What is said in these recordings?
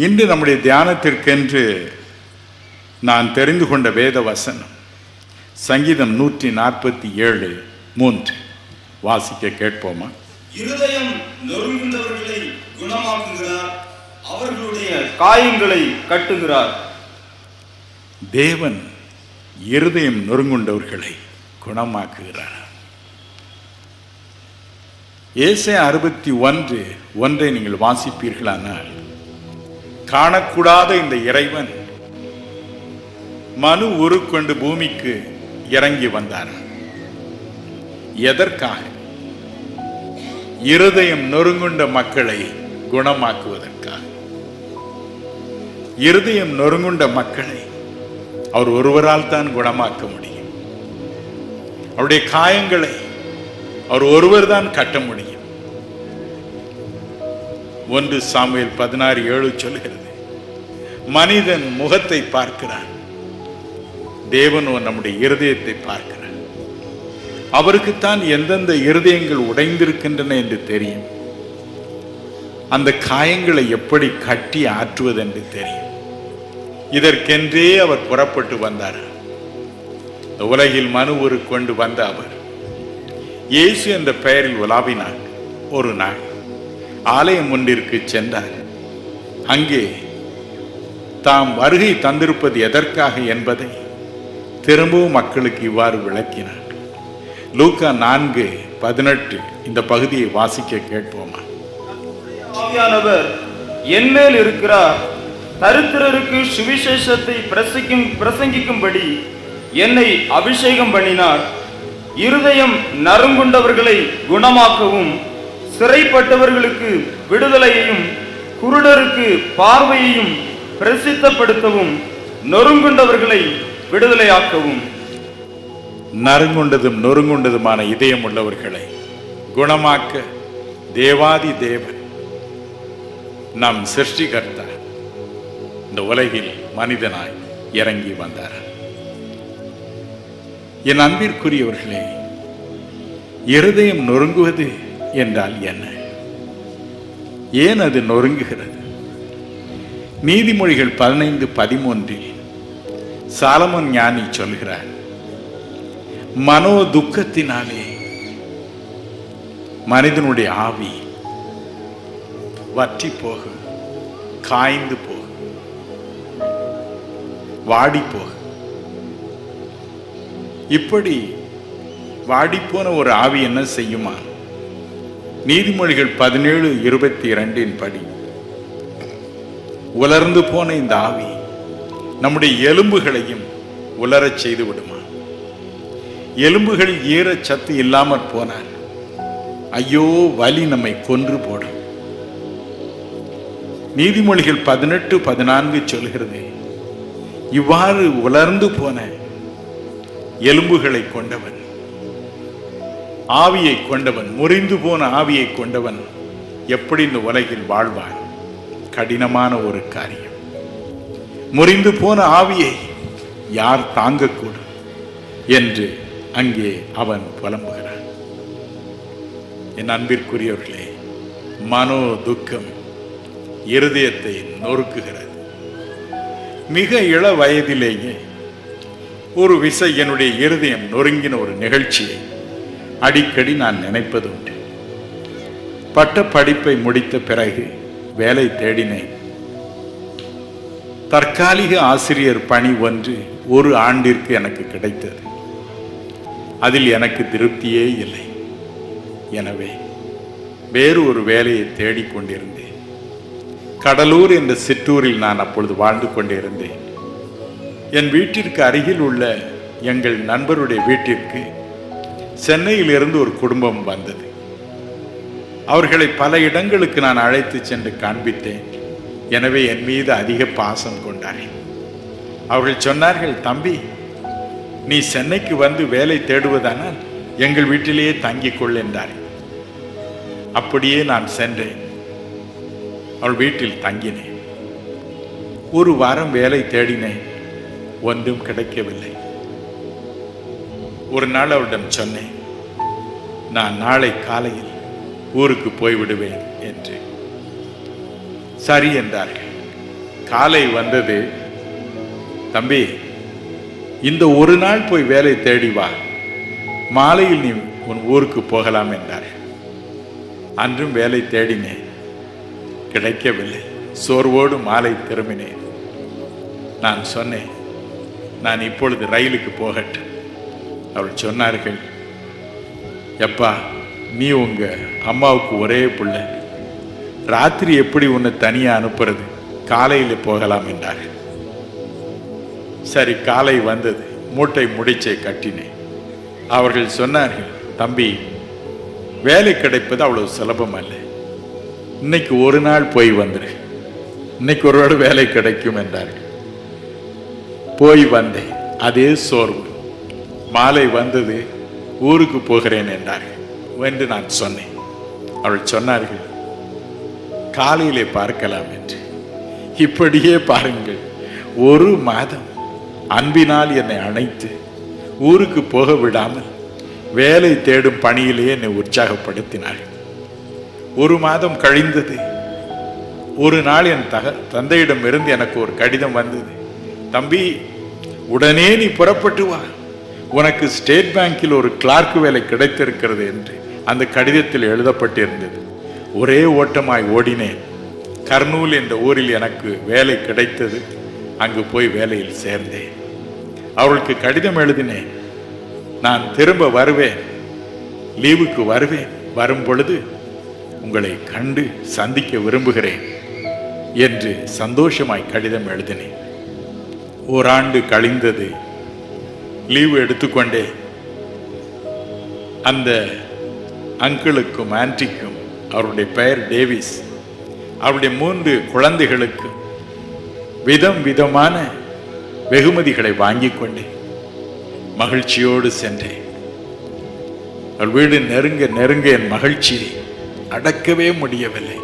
இன்று நம்முடைய தியானத்திற்கென்று நான் தெரிந்து கொண்ட வேத வசனம் சங்கீதம் 147:3 வாசிக்க கேட்போமா? இருதயம் நொறுங்குண்டவர்களை குணமாக்குகிறார், அவர்களுடைய காயங்களை கட்டுகிறார். தேவன் இருதயம் நொறுங்குண்டவர்களை குணமாக்குகிறார். ஏசாயா 61:1 நீங்கள் வாசிப்பீர்களானால், காணக்கூடாத இந்த இறைவன் மனு உருக்கொண்டு பூமிக்கு இறங்கி வந்தார். எதற்காக? இருதயம் நொறுங்குண்ட மக்களை குணமாக்குவதற்காக. இருதயம் நொறுங்குண்ட மக்களை அவர் ஒருவரால் தான் குணமாக்க முடியும். அவருடைய காயங்களை அவர் ஒருவர் தான் கட்ட முடியும். 1 சாமுவேல் 16:7 சொல்கிறது, மனிதன் முகத்தை பார்க்கிறான், தேவனோ நம்முடைய இருதயத்தை பார்க்கிறார். அவருக்குத்தான் எந்தெந்த இருதயங்கள் உடைந்திருக்கின்றன என்று தெரியும். அந்த காயங்களை எப்படி கட்டி ஆற்றுவது என்று தெரியும். இதற்கென்றே அவர் புறப்பட்டு வந்தார். உலகில் மனு கொண்டு வந்த அவர் இயேசு என்ற பெயரில் உலாவினார். ஒரு நாள் ஆலயம் ஒன்றிற்கு சென்றார். அங்கே தாம் வருகை தந்திருப்பது எதற்காக என்பதை திரும்பவும் மக்களுக்கு இவ்வாறு விளக்கினார். லூக்கா 4:18 இந்த பகுதியை வாசிக்க கேட்போமா? ஆவியானவர் என்மேல் இருக்கிறார், தரித்திரருக்கு சுவிசேஷத்தை பிரசங்கிக்கும்படி என்னை அபிஷேகம் பண்ணினார். இருதயம் நறுங்குண்டவர்களை குணமாக்கவும், சிறைப்பட்டவர்களுக்கு விடுதலையையும், குருடருக்கு பார்வையையும் பிரசித்தப்படுத்தவும், நொறுங்குண்டவர்களை விடுதலையாக்கவும். நறுங்குண்டதும் நொறுங்குண்டதுமான இதயம் உள்ளவர்களை குணமாக்க தேவாதி தேவன் நம் சிருஷ்டிகர்த்தா இந்த உலகில் மனிதனாய் இறங்கி வந்தார். என் அன்பிற்குரியவர்களே, இருதயம் நொறுங்குவது என்றால் என்ன? ஏன் அது நொறுங்குகிறது? நீதிமொழிகள் 15:13 சாலமோன் ஞானி சொல்கிறார், மனோ துக்கத்தினாலே மனிதனுடைய ஆவி வற்றி போகும், காய்ந்து போகும், வாடி போகும். இப்படி வாடிப்போன ஒரு ஆவி என்ன செய்யுமா? நீதிமொழிகள் 17:22 படி, உலர்ந்து போன இந்த ஆவி நம்முடைய எலும்புகளையும் உலரச் செய்து விடுமா? எலும்புகளில் ஈர சத்து இல்லாமற் போனார், ஐயோ வலி நம்மை கொன்று போடும். நீதிமொழிகள் 18:14 சொல்கிறது, இவ்வாறு உலர்ந்து போன எலும்புகளை கொண்டவன், ஆவியை கொண்டவன், முறிந்து போன ஆவியை கொண்டவன் எப்படி இந்த உலகில் வாழ்வான்? கடினமான ஒரு காரியம். முறிந்து போன ஆவியை யார் தாங்கக்கூடும் என்று அங்கே அவன் புலம்புகிறான். என் அன்பிற்குரியவர்களே, மனோ துக்கம் இருதயத்தை நொறுக்குகிறது. மிக இள வயதிலேயே ஒரு விசை என்னுடைய இருதயம் நொறுங்கின ஒரு நிகழ்ச்சியை அடிக்கடி நான் நினைப்பதுண்டு. பட்ட படிப்பை முடித்த பிறகு வேலை தேடினேன். தற்காலிக ஆசிரியர் பணி ஒன்று 1 ஆண்டிற்கு எனக்கு கிடைத்தது. அதில் எனக்கு திருப்தியே இல்லை. எனவே வேறு ஒரு வேலையை தேடிக்கொண்டிருந்தேன். கடலூர் என்ற சிற்றூரில் நான் அப்பொழுது வாழ்ந்து கொண்டிருந்தேன். என் வீட்டிற்கு அருகில் உள்ள எங்கள் நண்பருடைய வீட்டிற்கு சென்னையிலிருந்து ஒரு குடும்பம் வந்தது. அவர்களை பல இடங்களுக்கு நான் அழைத்து சென்று காண்பித்தேன். எனவே என் மீது அதிக பாசம் கொண்டார்கள். அவர்கள் சொன்னார்கள், தம்பி, நீ சென்னைக்கு வந்து வேலை தேடுவதானால் எங்கள் வீட்டிலேயே தங்கிக் கொள் என்றார். அப்படியே நான் சென்றேன். அவள் வீட்டில் தங்கினேன். 1 வாரம் வேலை தேடினேன். ஒன்றும் கிடைக்கவில்லை. ஒரு நாள் அவளிடம் சொன்னேன், நான் நாளை காலையில் ஊருக்கு போய்விடுவேன் என்று. சரி என்றார்கள். காலை வந்தது, தம்பி இந்த ஒரு நாள் போய் வேலை தேடி வா, மாலையில் நீ உன் ஊருக்கு போகலாம் என்றார். அன்றும் வேலை தேடினேன், கிடைக்கவில்லை. சோர்வோடு மாலை திரும்பினேன். நான் சொன்னேன், நான் இப்பொழுது ரயிலுக்கு போகட்டும். அவள் சொன்னார்கள், எப்பா நீ உங்க அம்மாவுக்கு ஒரே பிள்ளை, ராத்திரி எப்படி உன்னை தனியா அனுப்புறது, காலையில் போகலாம் என்றார்கள். சரி, காலை வந்தது, மூட்டை முடிச்சை கட்டினேன். அவர்கள் சொன்னார்கள், தம்பி வேலை கிடைப்பது அவ்வளவு சுலபம் அல்ல, இன்னைக்கு ஒரு நாள் போய் வந்துரு, இன்னைக்கு ஒருவேளை வேலை கிடைக்கும் என்றார்கள். போய் வந்தேன், அதே சோர்வு. மாலை வந்தது, ஊருக்கு போகிறேன் என்றார்கள் என்று நான் சொன்னேன். அவள் சொன்னார்கள், காலையிலே பார்க்கலாம் என்று. இப்படியே பாருங்கள், ஒரு மாதம் அன்பினால் என்னை அணைத்து ஊருக்கு போக விடாமல் வேலை தேடும் பணியிலே என்னை உற்சாகப்படுத்தினார்கள். ஒரு மாதம் கழிந்தது. ஒரு நாள் என் தந்தையிடம் இருந்து எனக்கு ஒரு கடிதம் வந்தது. தம்பி உடனே நீ புறப்பட்டு வா, உனக்கு ஸ்டேட் பேங்கில் ஒரு கிளார்க் வேலை கிடைத்திருக்கிறது என்று அந்த கடிதத்தில் எழுதப்பட்டிருந்தது. ஒரே ஓட்டமாய் ஓடினேன். கர்னூல் என்ற ஊரில் எனக்கு வேலை கிடைத்தது. அங்கு போய் வேலையில் சேர்ந்தேன். அவளுக்கு கடிதம் எழுதினேன், நான் திரும்ப வருவேன், லீவுக்கு வருவேன், வரும் பொழுது உங்களை கண்டு சந்திக்க விரும்புகிறேன் என்று சந்தோஷமாய் கடிதம் எழுதினேன். ஓராண்டு கழிந்தது. லீவு எடுத்துக்கொண்டே அந்த அங்கிளுக்கும் ஆன்டிக்கும், அவருடைய பெயர் டேவிஸ், அவருடைய 3 குழந்தைகளுக்கு விதம் விதமான வெகுமதிகளை வாங்கி கொண்டேன். மகிழ்ச்சியோடு சென்றேன். அவள் வீடு நெருங்க நெருங்க என் மகிழ்ச்சியை அடக்கவே முடியவில்லை.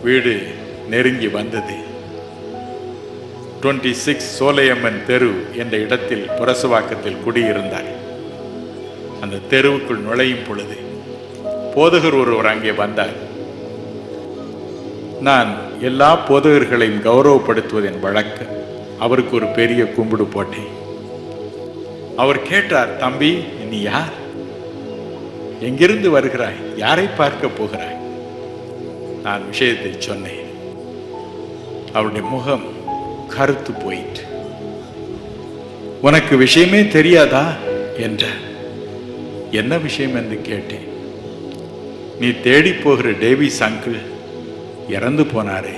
வீடு நெருங்கி வந்தது. 26 சோலையம்மன் தெரு என்ற இடத்தில் புரசவாக்கத்தில் குடியிருந்தார். அந்த தெருவுக்குள் நுழையும் பொழுது போதகர் ஒருவர் அங்கே வந்தார். நான் எல்லா போதகர்களையும் கௌரவப்படுத்துவதன் வழக்கம். அவருக்கு ஒரு பெரிய கும்பிடு போட்டேன். அவர் கேட்டார், தம்பி நீ யார், எங்கிருந்து வருகிறாய், யாரை பார்க்க போகிறாய்? நான் விஷயத்தை சொன்னேன். அவருடைய முகம் கருத்து போயிற்று. உனக்கு விஷயமே தெரியாதா என்றார். என்ன விஷயம் என்று கேட்டேன். நீ தேடி போகிற டேவிஸ் அங்கிள் இறந்து போனாரே.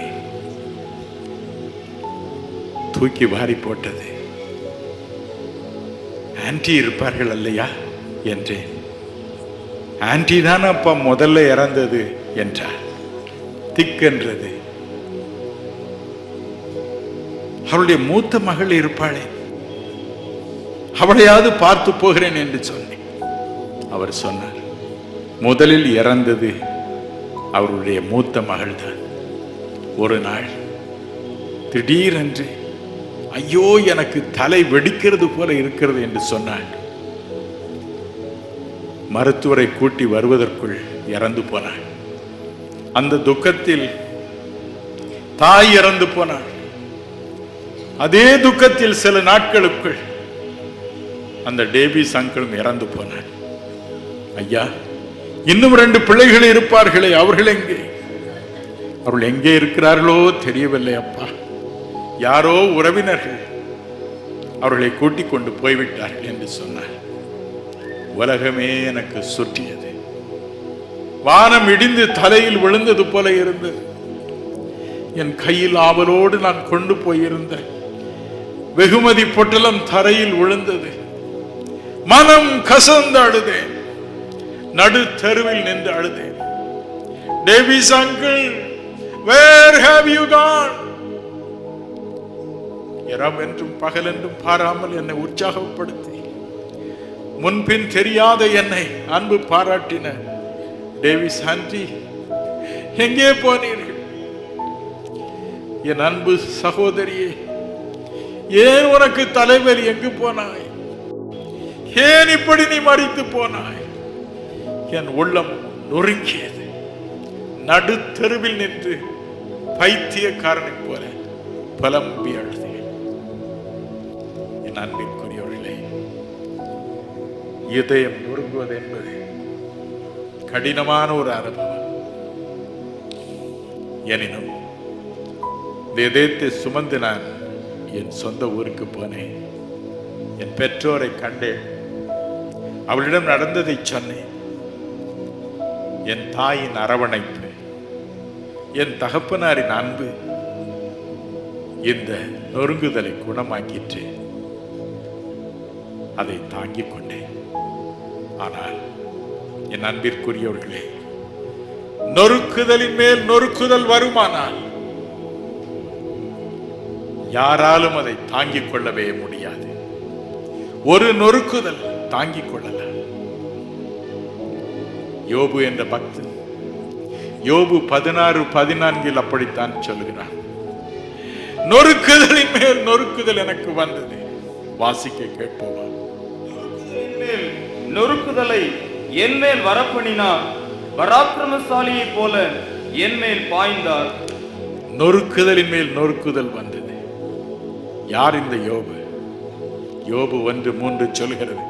தூக்கி வாரி போட்டது. ஆன்டி இருப்பார்கள் அல்லையா என்றேன். ஆன்டி தான் அப்பா முதல்ல இறந்தது என்றார். திக்கென்றது. அவளுடைய மூத்த மகள் இருப்பாளே, அவளையாவது பார்த்து போகிறேன் என்று சொன்னேன். அவர் சொன்னார், முதலில் இறந்தது அவருடைய மூத்த மகள் தான். ஒரு நாள் திடீரென்று ஐயோ எனக்கு தலை வெடிக்கிறது போல இருக்கிறது என்று சொன்னாள். மருத்துவரை கூட்டி வருவதற்குள் இறந்து போனாள். அந்த துக்கத்தில் தாய் இறந்து போனாள். அதே துக்கத்தில் சில நாட்களுக்குள் அந்த டேவிஸ் அங்கிளும் இறந்து போனாள். ஐயா, இன்னும் 2 பிள்ளைகள் இருப்பார்களே, அவர்கள் எங்கே? அவர்கள் எங்கே இருக்கிறார்களோ தெரியவில்லை அப்பா. யாரோ உறவினர்கள் அவர்களை கூட்டிக் கொண்டு போய்விட்டார்கள் என்று சொன்னார். உலகமே எனக்கு சுற்றியது. வானம் இடிந்து தலையில் விழுந்தது போல இருந்தது. என் கையில் ஆவலோடு நான் கொண்டு போயிருந்த வெகுமதி பொட்டலம் தரையில் விழுந்தது. மனம் கசந்து அழுதேன். நடு தெருவில் நின்று அழுதேன். Davis uncle, where have you gone? இரவென்றும் பகலென்றும் பாராமல் என்னை உற்சாகப்படுத்தி முன்பின் தெரியாத என்னை அன்பு பாராட்டின டேவிஸ் ஆன்டி, எங்கே போனீர்கள்? என் அன்பு சகோதரியே, ஏன் உனக்கு தலைவலி? எங்கு போனாய்? ஏன் இப்படி நீ மறித்து போனாய்? என் உள்ளம் நொறுங்கியது. நடு தெருவில் நின்று பைத்தியக்காரனை போல புலம்பி அழுதேன். என் அன்பிற்குரியவர்களே, இதயம் நொறுங்குவது என்பது கடினமான ஒரு அனுபவம். எனினும் இந்த இதயத்தை சுமந்து நான் என் சொந்த ஊருக்கு போனேன். என் பெற்றோரை கண்டேன். அவளிடம் நடந்ததை சொன்னேன். என் தாயின் அரவணைப்பு, என் தகப்பனாரின் அன்பு இந்த நொறுங்குதலை குணமாக்கிற்று. அதை தாங்கிக் கொண்டேன். ஆனால் என் அன்பிற்குரியவர்களே, நொறுக்குதலின் மேல் நொறுக்குதல் வருமானால் யாராலும் அதை தாங்கிக் கொள்ளவே முடியாது. ஒரு நொறுக்குதல் தாங்கிக் கொள்ளலாம். யோபு என்ற பக்தன் யோபு 16:14 அப்படித்தான் சொல்கிறான். நொறுக்குதலின் மேல் நொறுக்குதல் எனக்கு வந்தது. வாசிக்க கேட்போமா? நொறுக்குதலை என் மேல் வரப்பண்ணினார், பராக்கிரமசாலியை போல என் மேல் பாய்ந்தார். நொறுக்குதலின் மேல் நொறுக்குதல் வந்தது. யார் இந்த யோபு? யோபு 1:3 சொல்கிறது,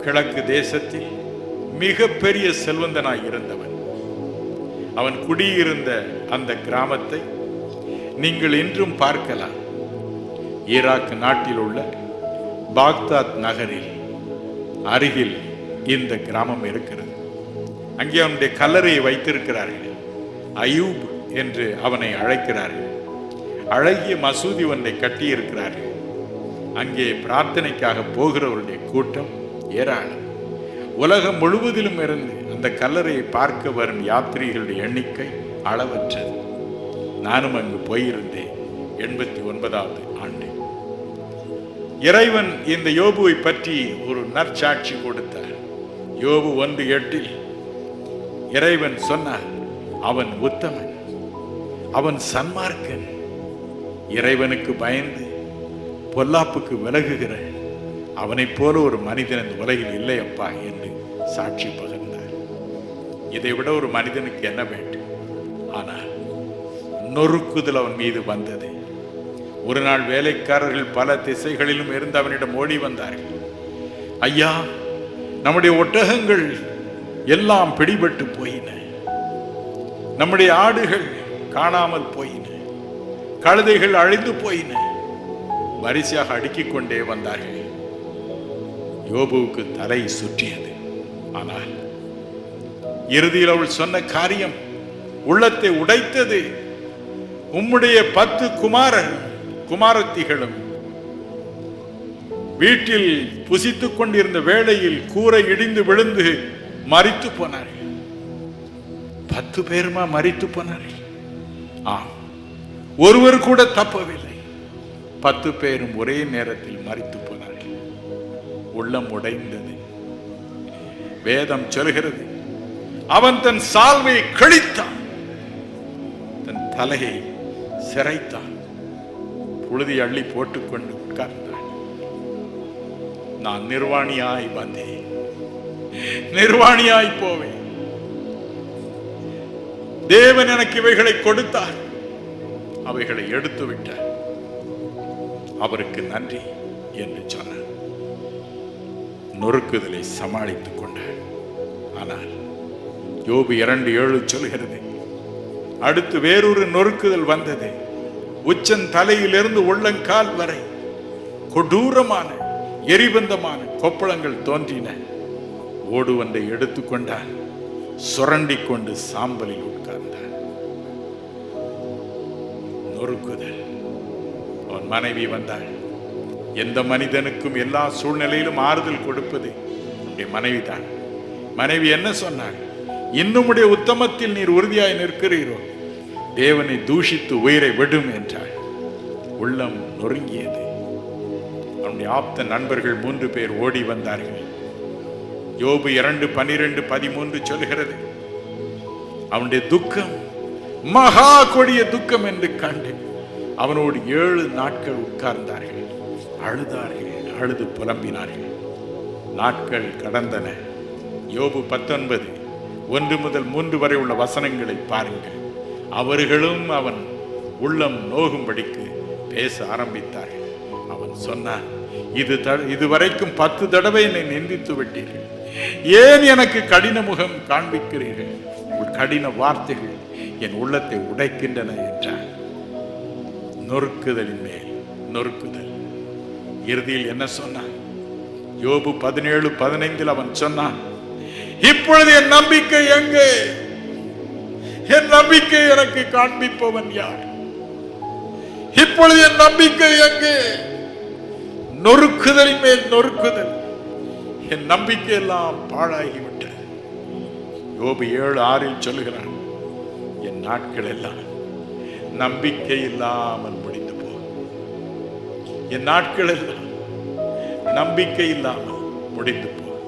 கிழக்கு தேசத்தில் மிக பெரிய செல்வந்தனாய் இருந்தவன். அவன் குடியிருந்த அந்த கிராமத்தை நீங்கள் இன்றும் பார்க்கலாம். ஈராக் நாட்டில் உள்ள பாக்தாத் நகரில் அருகில் இந்த கிராமம் இருக்கிறது. அங்கே அவனுடைய கல்லறையை வைத்திருக்கிறார்கள். அயூப் என்று அவனை அழைக்கிறார்கள். அழகிய மசூதி ஒன்றை கட்டியிருக்கிறார்கள். அங்கே பிரார்த்தனைக்காக போகிறவருடைய கூட்டம் ஏராளம். உலகம் முழுவதிலும் இருந்து அந்த கல்லறையை பார்க்க வரும் யாத்திரிகளுடைய எண்ணிக்கை அளவற்றது. நானும் அங்கு போயிருந்தேன் 89வது ஆண்டு. இறைவன் இந்த யோபுவை பற்றி ஒரு நற்சாட்சி கொடுத்தார். யோபு 1:8 இறைவன் சொன்னார், அவன் உத்தமன், அவன் சன்மார்க்கன், இறைவனுக்கு பயந்து பொல்லாப்புக்கு விலகுகிற அவனைப் போல ஒரு மனிதன் இந்த உலகில் இல்லை அப்பா என்று சாட்சி பகிர்ந்தார். இதை விட ஒரு மனிதனுக்கு என்ன வேண்டும்? ஆனால் நொறுக்குதல் அவன் மீது வந்தது. ஒரு நாள் வேலைக்காரர்கள் பல திசைகளிலும் இருந்து அவனிடம் ஓடி வந்தார்கள். ஐயா, நம்முடைய ஒட்டகங்கள் எல்லாம் பிடிபட்டு போயின, நம்முடைய ஆடுகள் காணாமல் போயின, கழுதைகள் அழிந்து போயின. வரிசையாக அடுக்கிக் கொண்டே வந்தார்கள். யோபுவுக்கு தலை சுற்றியது. ஆனால் இறுதியில் அவள் சொன்ன காரியம் உள்ளத்தை உடைத்தது. உம்முடைய 10 குமாரத்திகளும் வீட்டில் புசித்துக் கொண்டிருந்த வேளையில் கூரை இடிந்து விழுந்து மரித்து போனார்கள். 10 பேருமா மரித்து போனார்கள்? ஆம், ஒருவர் கூட தப்பவில்லை. 10 பேரும் ஒரே நேரத்தில் மரித்து போனார்கள். உள்ளம் உடைந்தது. வேதம் சொல்கிறது, அவன் தன் சால்வையை கிழித்தான், தன் தலையை சிரைத்தான், புழுதி அள்ளி போட்டுக்கொண்டு உட்கார்ந்தான். நான் நிர்வாணியாய் வந்தேன், நிர்வாணியாய் போவேன். தேவன் எனக்கு இவைகளை கொடுத்தார், அவைகளை எடுத்து விட்டார், அவருக்கு நன்றி என்று சொன்னார். நொறுக்குதலை சமாளித்துக் கொண்டார். ஆனால் யோபு 2:7 சொல்கிறது, அடுத்து வேறொரு நொறுக்குதல் வந்தது. உச்சன் தலையிலிருந்து உள்ளங்கால் வரை கொடூரமான எரிபந்தமான கொப்பளங்கள் தோன்றின. ஓடு ஒன்றை எடுத்துக்கொண்டான், சுரண்டிக் கொண்டு சாம்பலில் உட்கார்ந்தான். நொறுக்குதல். அவன் மனைவி வந்தாள். எந்த மனிதனுக்கும் எல்லா சூழ்நிலையிலும் ஆறுதல் கொடுப்பது என் மனைவிதான். மனைவி என்ன சொன்னாள்? இன்னுமுடைய உத்தமத்தில் நீர் உறுதியாய் நிற்கிறீரோ, தேவனை தூஷித்து உயிரை விடும் என்றாள். உள்ளம் நொறுங்கியது. அவனுடைய ஆப்த நண்பர்கள் 3 பேர் ஓடி வந்தார்கள். யோபு 2:12-13 சொல்கிறது, அவனுடைய துக்கம் மகா கொடிய துக்கம் என்று கண்டு அவனோடு 7 நாட்கள் உட்கார்ந்தார்கள். அழுதார்கள், அழுது புலம்பினார்கள். நாட்கள் கடந்தன. யோபு 19:1-3 வரை உள்ள வசனங்களை பாருங்கள். அவர்களும் அவன் உள்ளம் நோகும்படிக்கு பேச ஆரம்பித்தார்கள். அவன் சொன்னான், இதுவரைக்கும் 10 தடவை என்னை நிந்தித்து விட்டீர்கள், ஏன் எனக்கு கடின முகம் காண்பிக்கிறீர்கள்? உங்கள் கடின வார்த்தைகள் என் உள்ளத்தை உடைக்கின்றன என்றான். நொறுக்குதலின் மேல் நொறுக்குதல். இறுதியில் என்ன சொன்னான்? யோபு 17:15 அவன் சொன்னான், இப்பொழுது என் நம்பிக்கை எங்கே? என் நம்பிக்கை எனக்கு காண்பிப்பவன் யார்? இப்பொழுது என் நம்பிக்கை எங்கே? நொறுக்குதலின் மேல் நொறுக்குதல். என் நம்பிக்கை எல்லாம் பாழாகிவிட்டது. யோபு 7:6 சொல்லுகிறான், என் நாட்கள் எல்லாம் நம்பிக்கை இல்லாமல் முடிந்து போகும். என் நாட்கள் எல்லாம் நம்பிக்கை இல்லாமல் முடிந்து போகும்.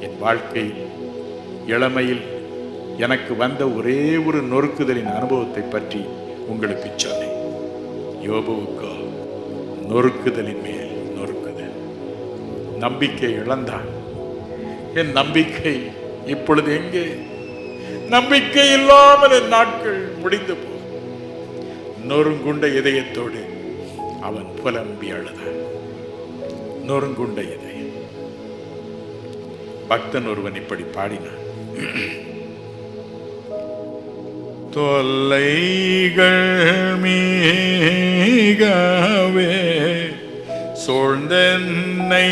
என் வாழ்க்கையில் இளமையில் எனக்கு வந்த ஒரே ஒரு நொறுக்குதலின் அனுபவத்தை பற்றி உங்களுக்கு சொன்னேன். யோபுவுக்கோ நொறுக்குதலின் மேல் நொறுக்குதல். நம்பிக்கை இழந்தான். என் நம்பிக்கை இப்பொழுது எங்கே? நம்பிக்கை இல்லாமல் என் நாட்கள் முடிந்து போகும். நொறுங்குண்ட இதயத்தோடு அவன் புலம்பி அழுதான். நொறுங்குண்ட இதயம். பக்தன் ஒருவன் இப்படி பாடினான், தொல்லைகள் மீகவே சூழ்ந்தென்னை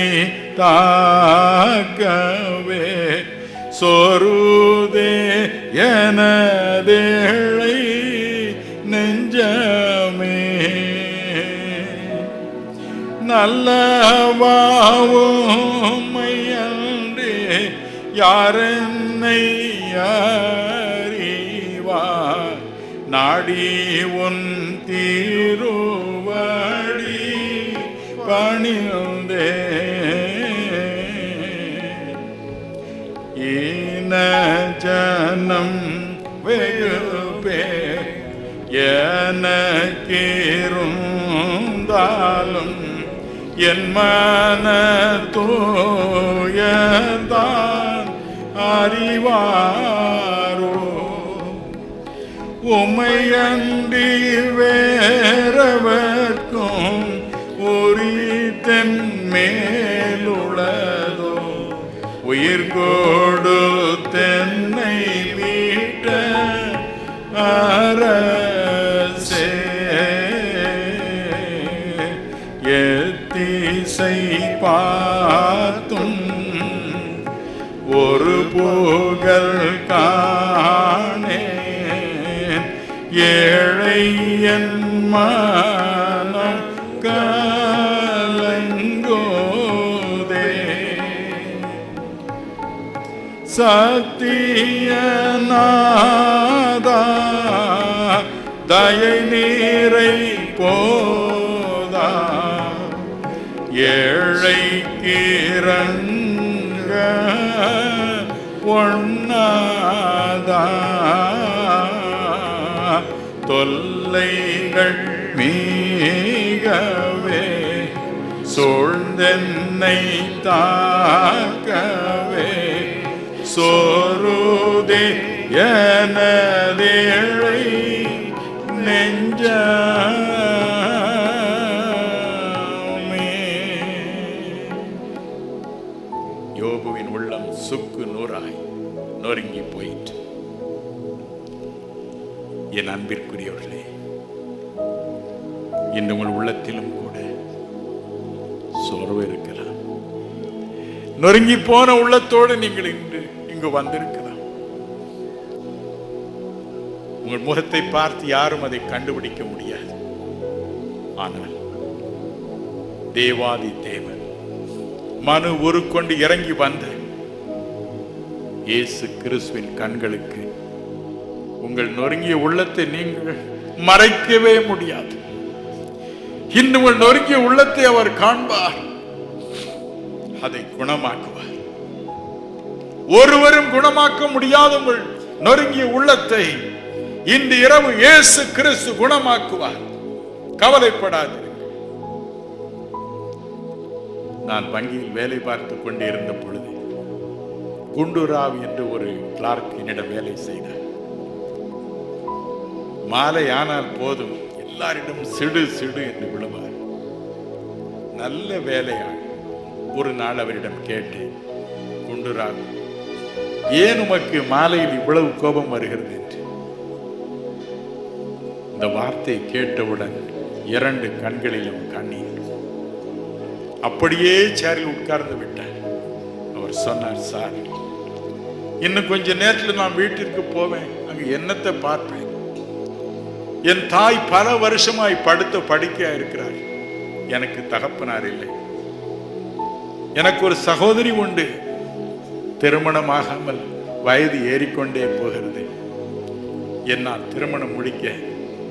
தாக்கவே சொருதே எனதேழை நெஞ்சமே நல்லவாவுமையன்றே யாரென்னை அறிவார் நாடி உன் திருவடி பணிந்தே ஈன ஜனம் வெகுபே எனக்கிருந்தாலும் என் மன தூயதான் அறிவாரோ உமையண்டி வேறவர்க்கும் உரித்தன் மேலுளதோ உயிர் கொடு தென்னை மீட்ட அரசே எத்திசை பார்த்தும் ஒரு புகழ் காணேன் ஏழை என் மனம் கலங்கோதே சத்தியநாதா தயை நீரை போதா ஏழை கிரங்க பொன்னாதா தொல்லைகள் மீகவே சூழ்ந்தென்னை தாக்கவே சோருதே எனதேழை நெஞ்சமே. யோபுவின் உள்ளம் சுக்கு நூறாய் நொறுங்கி போயிற்று. என் அன்பிற்குரியவர்களே, இன்று உங்கள் உள்ளத்திலும் கூட சோர்வு இருக்கலாம். நொறுங்கி போன உள்ளத்தோடு நீங்கள் இங்கு வந்திருக்கலாம். உங்கள் முகத்தை பார்த்து யாரும் அதை கண்டுபிடிக்க முடியாது. ஆனால் தேவாதி தேவன் மனு உருக்கொண்டு இறங்கி வந்த இயேசு கிறிஸ்துவின் கண்களுக்கு உங்கள் நொறுங்கிய உள்ளத்தை நீங்கள் மறைக்கவே முடியாது. இன்று உங்கள் நொறுங்கிய உள்ளத்தை அவர் காண்பார், அதை குணமாக்குவார். ஒருவரும் குணமாக்க முடியாத உங்கள் நொறுங்கிய உள்ளத்தை இன்று இரவு இயேசு கிறிஸ்து குணமாக்குவார். கவலைப்படாதீர்கள். நான் வங்கியில் வேலை பார்த்து கொண்டிருந்த பொழுது குண்டுராவ் என்று ஒரு கிளார்க் என்னிடம் வேலை செய்தார். மாலை ஆனால் போதும் எல்லாரிடம் சிடு சிடு என்று விழுவார். நல்ல வேலையாள். ஒரு நாள் அவரிடம் கேட்டேன், குண்டுராவ், ஏன் உமக்கு மாலையில் இவ்வளவு கோபம் வருகிறது என்று. இந்த வார்த்தை கேட்டவுடன் 2 கண்களிலும் கண்ணீர். அப்படியே சேரில் உட்கார்ந்து விட்டார். அவர் சொன்னார், சார், இன்னும் கொஞ்ச நேரத்தில் நான் வீட்டிற்கு போவேன், அங்கு என்னத்தை பார்ப்பேன். என் தாய் பல வருஷமாய் படுத்த படுக்கையா இருக்கிறார். எனக்கு தகப்பனார் இல்லை. எனக்கு ஒரு சகோதரி உண்டு. திருமணமாகாமல் வயது ஏறிக்கொண்டே போகிறது. என்னால் திருமணம் முடிக்க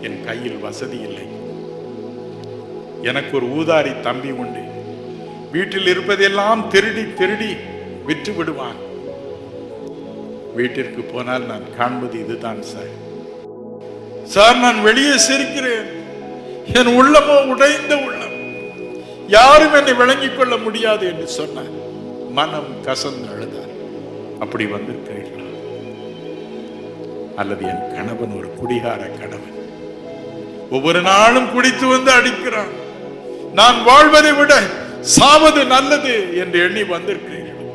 என் கையில் வசதி இல்லை. எனக்கு ஒரு ஊதாரி தம்பி உண்டு. வீட்டில் இருப்பதெல்லாம் திருடி திருடி விற்று விடுவான். வீட்டிற்கு போனால் நான் காண்பது இதுதான் சார். சார், நான் வெளியே சிரிக்கிறேன், என் உள்ளமோ உடைந்த உள்ளம், யாரும் என்னை விளங்கிக் கொள்ள முடியாது என்று சொன்னார். மனம் கசந்து அழுதார். அப்படி வந்திருக்கிறீர்களா? அல்லது என் கணவன் ஒரு குடிகார கணவன், ஒவ்வொரு நாளும் குடித்து வந்து அடிக்கிறான், நான் வாழ்வதை விட சாவது நல்லது என்று எண்ணி வந்திருக்கிறீர்கள்.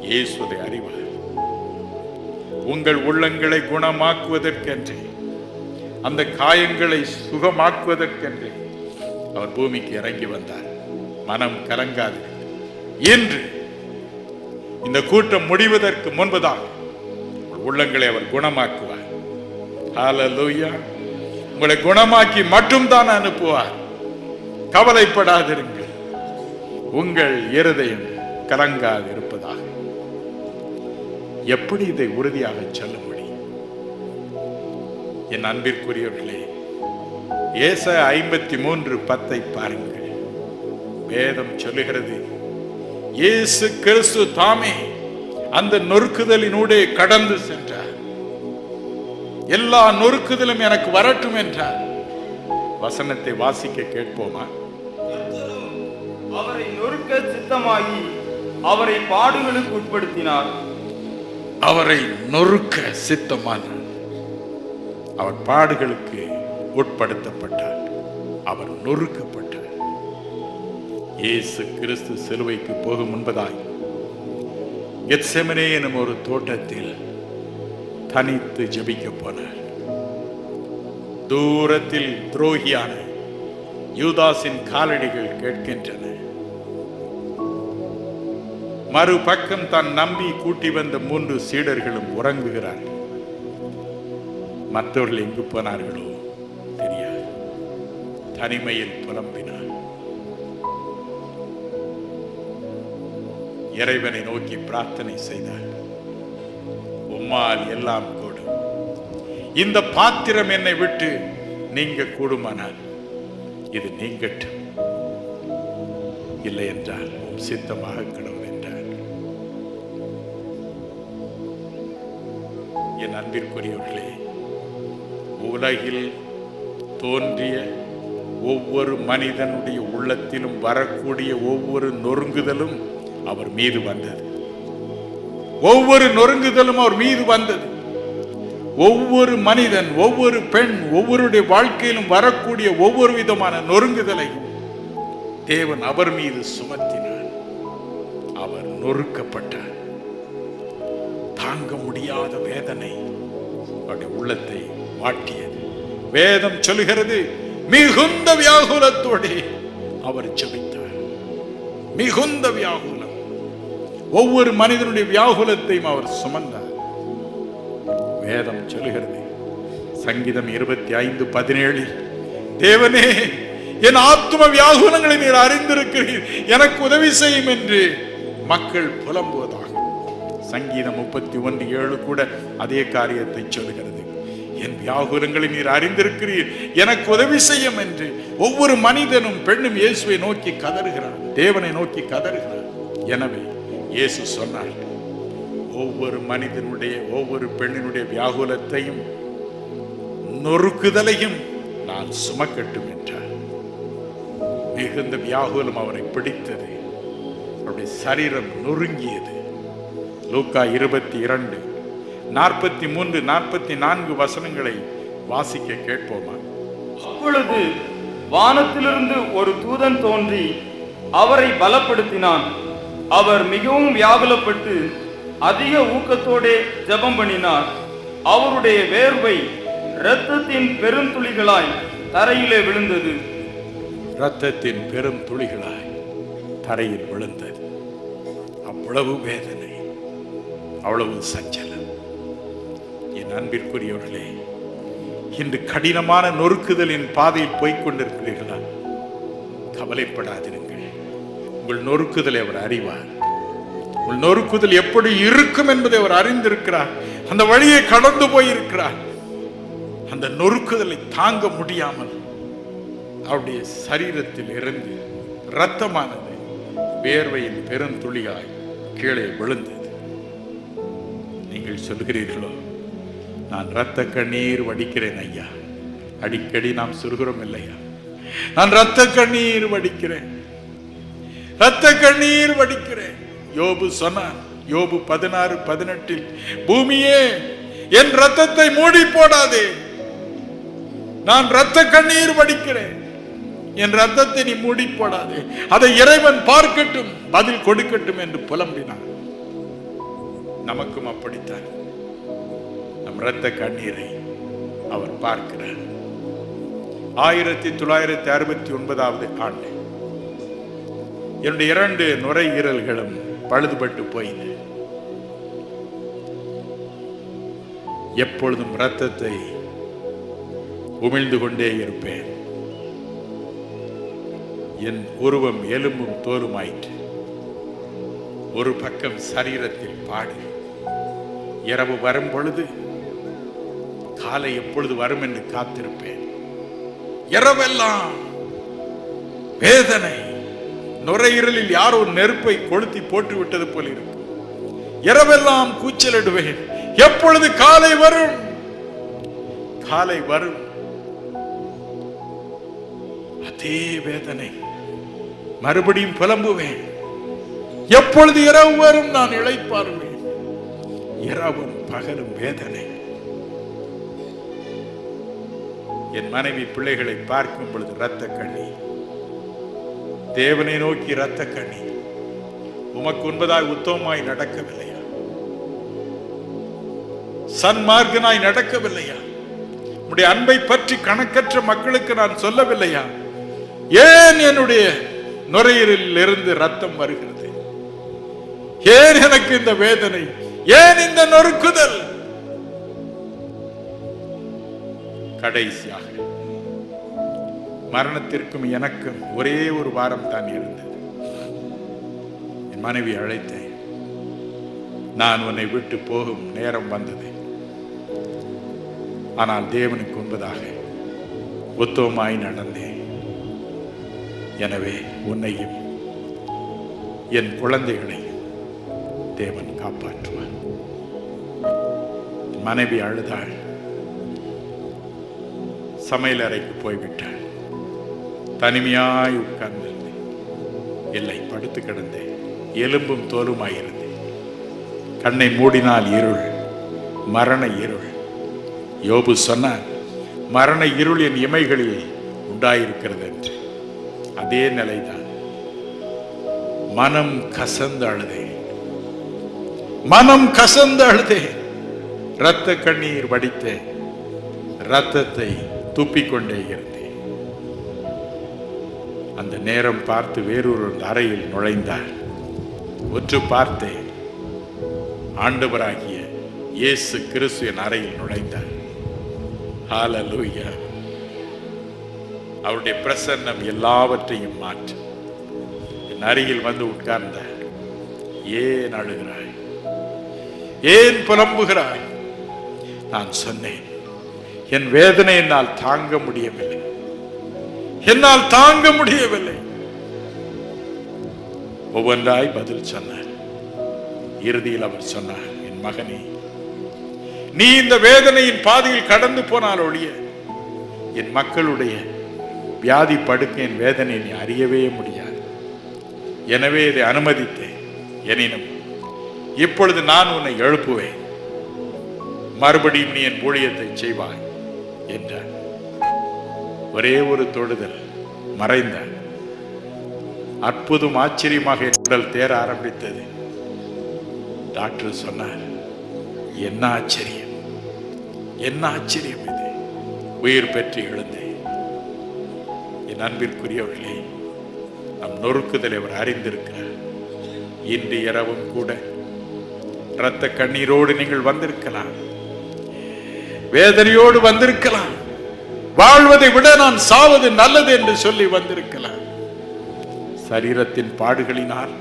இயேசுவை அறிவார். உங்கள் உள்ளங்களை குணமாக்குவதற்கென்றே, அந்த காயங்களை சுகமாக்குவதற்கென்றே அவர் பூமிக்கு இறங்கி வந்தார். மனம் கலங்காது. இன்று இந்த கூட்டம் முடிவதற்கு முன்பதாக உள்ளங்களை அவர் குணமாக்குவார். ஹல்லேலூயா. உங்களை குணமாக்கி மட்டும் தான் அனுப்புவார். கவலைப்படாதிருங்கள். உங்கள் இருதயம் கலங்காது இருப்பதாக. எப்படி இதை உறுதியாக சொல்ல முடியும்? என் அன்பிற்குரியவர்களே, ஏசாயா 53:10 பாருங்கள். வேதம் சொல்லுகிறது, இயேசு கிறிஸ்து தாமே அந்த நொறுக்குதலினூடே கடந்து சென்றார். எல்லா நொறுக்குதலும் எனக்கு வரட்டும் என்றார். வசனத்தை வாசிக்க கேட்போமா? அவரை நொறுக்க சித்தமாகி அவரை பாடுகளுக்கு உட்படுத்தினார். அவரை நொறுக்க சித்தமானார். அவர் பாடுகளுக்கு உட்படுத்தப்பட்டார். அவர் நொறுக்கப்பட்டார். இயேசு கிறிஸ்து சிலுவைக்கு போகும் முன்பதாய் கெத்செமனே எனும் ஒரு தோட்டத்தில் தனித்து ஜெபிக்க போனார். தூரத்தில் துரோகியான யூதாசின் காலடிகள் கேட்கின்றன. மறுபக்கம் தான் நம்பி கூட்டி வந்த 3 சீடர்களும் உறங்குகிறார்கள். மற்றவர்கள் எங்கு போனார்களோ தெரியாது. தனிமையில் புலம்பினார். இறைவனை நோக்கி பிரார்த்தனை செய்தார். உம்மால் எல்லாம் கூடும். இந்த பாத்திரம் என்னை விட்டு நீங்க கூடுமானால் இது நீங்கட்டும், இல்லை என்றால் உம் சித்தமாக கடவுள் என்றார். என் அன்பிற்குரியவர்களே, உலகில் தோன்றிய ஒவ்வொரு மனிதனுடைய உள்ளத்திலும் வரக்கூடிய ஒவ்வொரு நொறுங்குதலும் அவர் மீது வந்தது. ஒவ்வொரு நொறுங்குதலும் அவர் மீது வந்தது. ஒவ்வொரு மனிதன், ஒவ்வொரு பெண், ஒவ்வொருடைய வாழ்க்கையிலும் வரக்கூடிய ஒவ்வொரு விதமான நொறுங்குதலை தேவன் அவர் மீது சுமத்தினார். அவர் நொறுக்கப்பட்டார். தாங்க முடியாத வேதனை அவருடைய உள்ளத்தை வாட்டியது. வேதம் சொல்லுகிறது, மிகுந்த வியாகுலத்தோடு அவர் ஜெபித்தார். மிகுந்த வியாகுலம். ஒவ்வொரு மனிதனுடைய வியாகுலத்தையும் அவர் சுமந்தார். வேதம் சொல்லுகிறது, சங்கீதம் 25:17, தேவனே, என் ஆத்தும வியாகுலங்களை நீர் அறிந்திருக்கிறீர், எனக்கு உதவி செய்யும் என்று மக்கள் புலம்புவதாக. சங்கீதம் 31:7 கூட அதே காரியத்தை சொல்லுகிறது. என் வியாகுலங்களை நீர் அறிந்திருக்கிறீர், எனக்கு உதவி செய்யும் என்று ஒவ்வொரு மனிதனும் பெண்ணும் இயேசுவை நோக்கி கதறுகிறார், தேவனை நோக்கி கதறுகிறார். எனவே இயேசு சொன்னார், ஒவ்வொரு மனிதனுடைய, ஒவ்வொரு பெண்ணினுடைய வியாகுலத்தையும் நொறுக்குதலையும் நான் சுமக்கட்டும் என்றார். மிகுந்த வியாகுலம் அவரை பிடித்தது. அவருடைய சரீரம் நொறுங்கியது. லூக்கா 22:43-44 வசனங்களை வாசிக்க கேட்போமா? அப்பொழுது வானத்திலிருந்து ஒரு தூதன் தோன்றி அவரை பலப்படுத்தினான். அவர் மிகவும் வியாகுலப்பட்டு அதிக ஊக்கத்தோடே ஜெபம் பண்ணினார். அவருடைய வேர்வை இரத்தத்தின் பெருந்துளிகளாய் தரையிலே விழுந்தது. இரத்தத்தின் பெரும் துளிகளாய் தரையில் விழுந்தது. அவ்வளவு வேதனை, அவ்வளவு சஞ்சலம். என் அன்பிற்குரியவர்களே, இன்று கடினமான நொறுக்குதலின் பாதையில் போய்கொண்டிருக்கிறீர்களா? கவலைப்படாதிருங்கள். உங்கள் நொறுக்குதலை அவர் அறிவார். உங்கள் நொறுக்குதல் எப்படி இருக்கும் என்பதை அவர் அறிந்திருக்கிறார். அந்த வழியை கடந்து போயிருக்கிறார். அந்த நொறுக்குதலை தாங்க முடியாமல் அவருடைய சரீரத்தில் இருந்து இரத்தமானது வேர்வையின் பெருந்துளியாய் கீழே விழுந்தது. நீங்கள் சொல்கிறீர்களோ, நான் இரத்த கண்ணீர் வடிக்கிறேன் ஐயா. அடிக்கடி நாம் சொல்கிறோம் இல்லையா, நான் இரத்த கண்ணீர் வடிக்கிறேன், இரத்த கண்ணீர் வடிக்கிறேன். யோபு சொன்னான், யோபு 16:18, பூமியே என் இரத்தத்தை மூடி போடாதே, நான் இரத்த கண்ணீர் வடிக்கிறேன், என் இரத்தத்தை நீ மூடி போடாதே, அதை இறைவன் பார்க்கட்டும், பதில் கொடுக்கட்டும் என்று புலம்பினான். நமக்கும் அப்படித்தான். நம் இரத்த கண்ணீரை அவர் பார்க்கிறார். 1969 ஆண்டு என்னுடைய 2 நுரையீரல்களும் பழுதுபட்டு போயின. எப்பொழுதும் இரத்தத்தை உமிழ்ந்து கொண்டே இருப்பேன். என் உருவம் எலும்பும் தோலுமாயிற்று. ஒரு பக்கம் சரீரத்தில் பாடு. இரவு வரும் பொழுது காலை எப்பொழுது வரும் என்று காத்திருப்பேன். இரவெல்லாம் வேதனை. நுரையீரலில் யாரோ நெருப்பை கொளுத்தி போட்டு விட்டது போல இருக்கும். இரவெல்லாம் கூச்சலிடுவேன், எப்பொழுது காலை வரும், காலை வரும். அதே வேதனை. மறுபடியும் புலம்புவேன், எப்பொழுது இரவு வரும், நான் இளைப்பாறுவேன். இரவும் பகலும் வேதனை. என் மனைவி பிள்ளைகளை பார்க்கும் பொழுது இரத்த கண்ணீர். தேவனை நோக்கி இரத்த கண்ணீர். உமக்கு உண்பதாய் உத்தமமாய் நடக்கவில்லையா? சன்மார்க்கனாய் நடக்கவில்லையா? உம்முடைய அன்பை பற்றி கணக்கற்ற மக்களுக்கு நான் சொல்லவில்லையா? ஏன் என்னுடைய நுரையீரலில் இருந்து ரத்தம் வருகிறது? ஏன் எனக்கு இந்த வேதனை? ஏன் இந்த நொறுக்குதல்? கடைசியாக மரணத்திற்கும் எனக்கும் ஒரே ஒரு வாரம் தான் இருந்தது. என் மனைவி அழைத்தேன். நான் உன்னை விட்டு போகும் நேரம் வந்தது. ஆனால் தேவனுக்கு உண்பதாக உத்தமமாய் நடந்தேன். எனவே உன்னையும் என் குழந்தைகளையும் தேவன் காப்பாற்றுவார். மனைவி அழுதாள். சமையல் அறைக்கு போய்விட்டாள். தனிமையாய் உட்கார்ந்திருந்தேன். இல்லை, படுத்து கிடந்தேன். எலும்பும் தோலுமாயிருந்தேன். கண்ணை மூடினால் இருள், மரண இருள். யோபு சொன்னார், மரண இருள் என் இமைகளில் உண்டாயிருக்கிறது என்று. அதே நிலைதான். மனம் கசந்து அழுதேன், மனம் கசந்து அழுதேன். இரத்த கண்ணீர் வடித்தேன். இரத்தத்தை துப்பிக்கொண்டே இருந்தேன். அந்த நேரம் பார்த்து வேறொரு அறையில் நுழைந்தார். உற்று பார்த்தேன். ஆண்டவராகிய இயேசு கிறிஸ்து என் அறையில் நுழைந்தார். ஹல்லேலூயா. அவருடைய பிரசன்னம் எல்லாவற்றையும் மாற்றும். என் அருகில் வந்து உட்கார்ந்தார். ஏன் அழுகிறாய்? ஏன் புலம்புகிறாய்? நான் சொன்னேன், என் வேதனை என்னால் தாங்க முடியவில்லை, என்னால் தாங்க முடியவில்லை. ஒவ்வொன்றாய் பதில் சொன்னார். இறுதியில் அவர் சொன்னார், என் மகனே, நீ இந்த வேதனையின் பாதையில் கடந்து போனால் ஒழிய என் மக்களுடைய வியாதி படுக்கையின் வேதனை நீ அறியவே முடியாது. எனவே இதை அனுமதித்தேன். எனினும் இப்பொழுது நான் உன்னை எழுப்புவேன். மறுபடியும் நீ என் ஊழியத்தை செய்வாய். என்றார். ஒரே ஒரு தொடுதல், மறைந்தார். அற்புதம் ஆச்சரியமாக உடல் தேர ஆரம்பித்தது. டாக்டர் சொன்னார், என்ன ஆச்சரியம், என்ன ஆச்சரியம் இது, உயிர் பெற்று எழுந்தேன். என் அன்பிற்குரியவர்களே, நம் நொறுக்குதலை அவர் அறிந்திருக்கிறார். இன்று இரவும் கூட இரத்த கண்ணீரோடு நீங்கள் வந்திருக்கலாம், வேதனையோடு வந்திருக்கலாம், வாழ்வதை விட நான் சாவது நல்லது என்று சொல்லி வந்திருக்கலாம். சரீரத்தின் பாடுகளினால்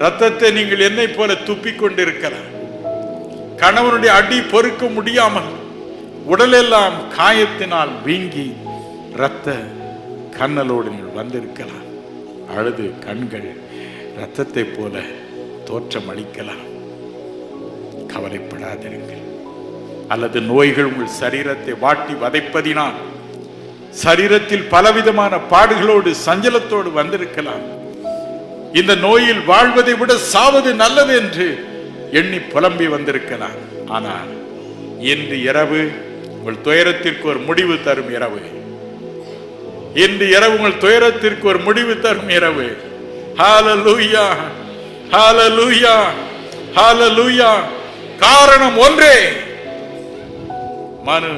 ரத்தத்தை நீங்கள் என்னை போல துப்பிக் கொண்டிருக்கலாம். கணவனுடைய அடி பொறுக்க முடியாமல் உடலெல்லாம் காயத்தினால் வீங்கி இரத்த கண்ணலோடு நீங்கள் வந்திருக்கலாம். அழுது கண்கள் இரத்தத்தை போல தோற்றம் அளிக்கலாம். கவலைப்படாதிருங்கள். அல்லது நோய்கள் உங்கள் சரீரத்தை வாட்டி வதைப்பதினால் சரீரத்தில் பலவிதமான பாடுகளோடு சஞ்சலத்தோடு வந்திருக்கலாம். இந்த நோயில் வாழ்வதை விட சாவது நல்லது என்று எண்ணி புலம்பி வந்திருக்கலாம். ஆனால் இன்று இரவு உங்கள் துயரத்திற்கு ஒரு முடிவு தரும் இரவு. இன்று இரவு உங்கள் துயரத்திற்கு ஒரு முடிவு தரும் இரவு. ஹல்லேலூயா, ஹல்லேலூயா, ஹல்லேலூயா. காரணம் ஒன்றே, மனு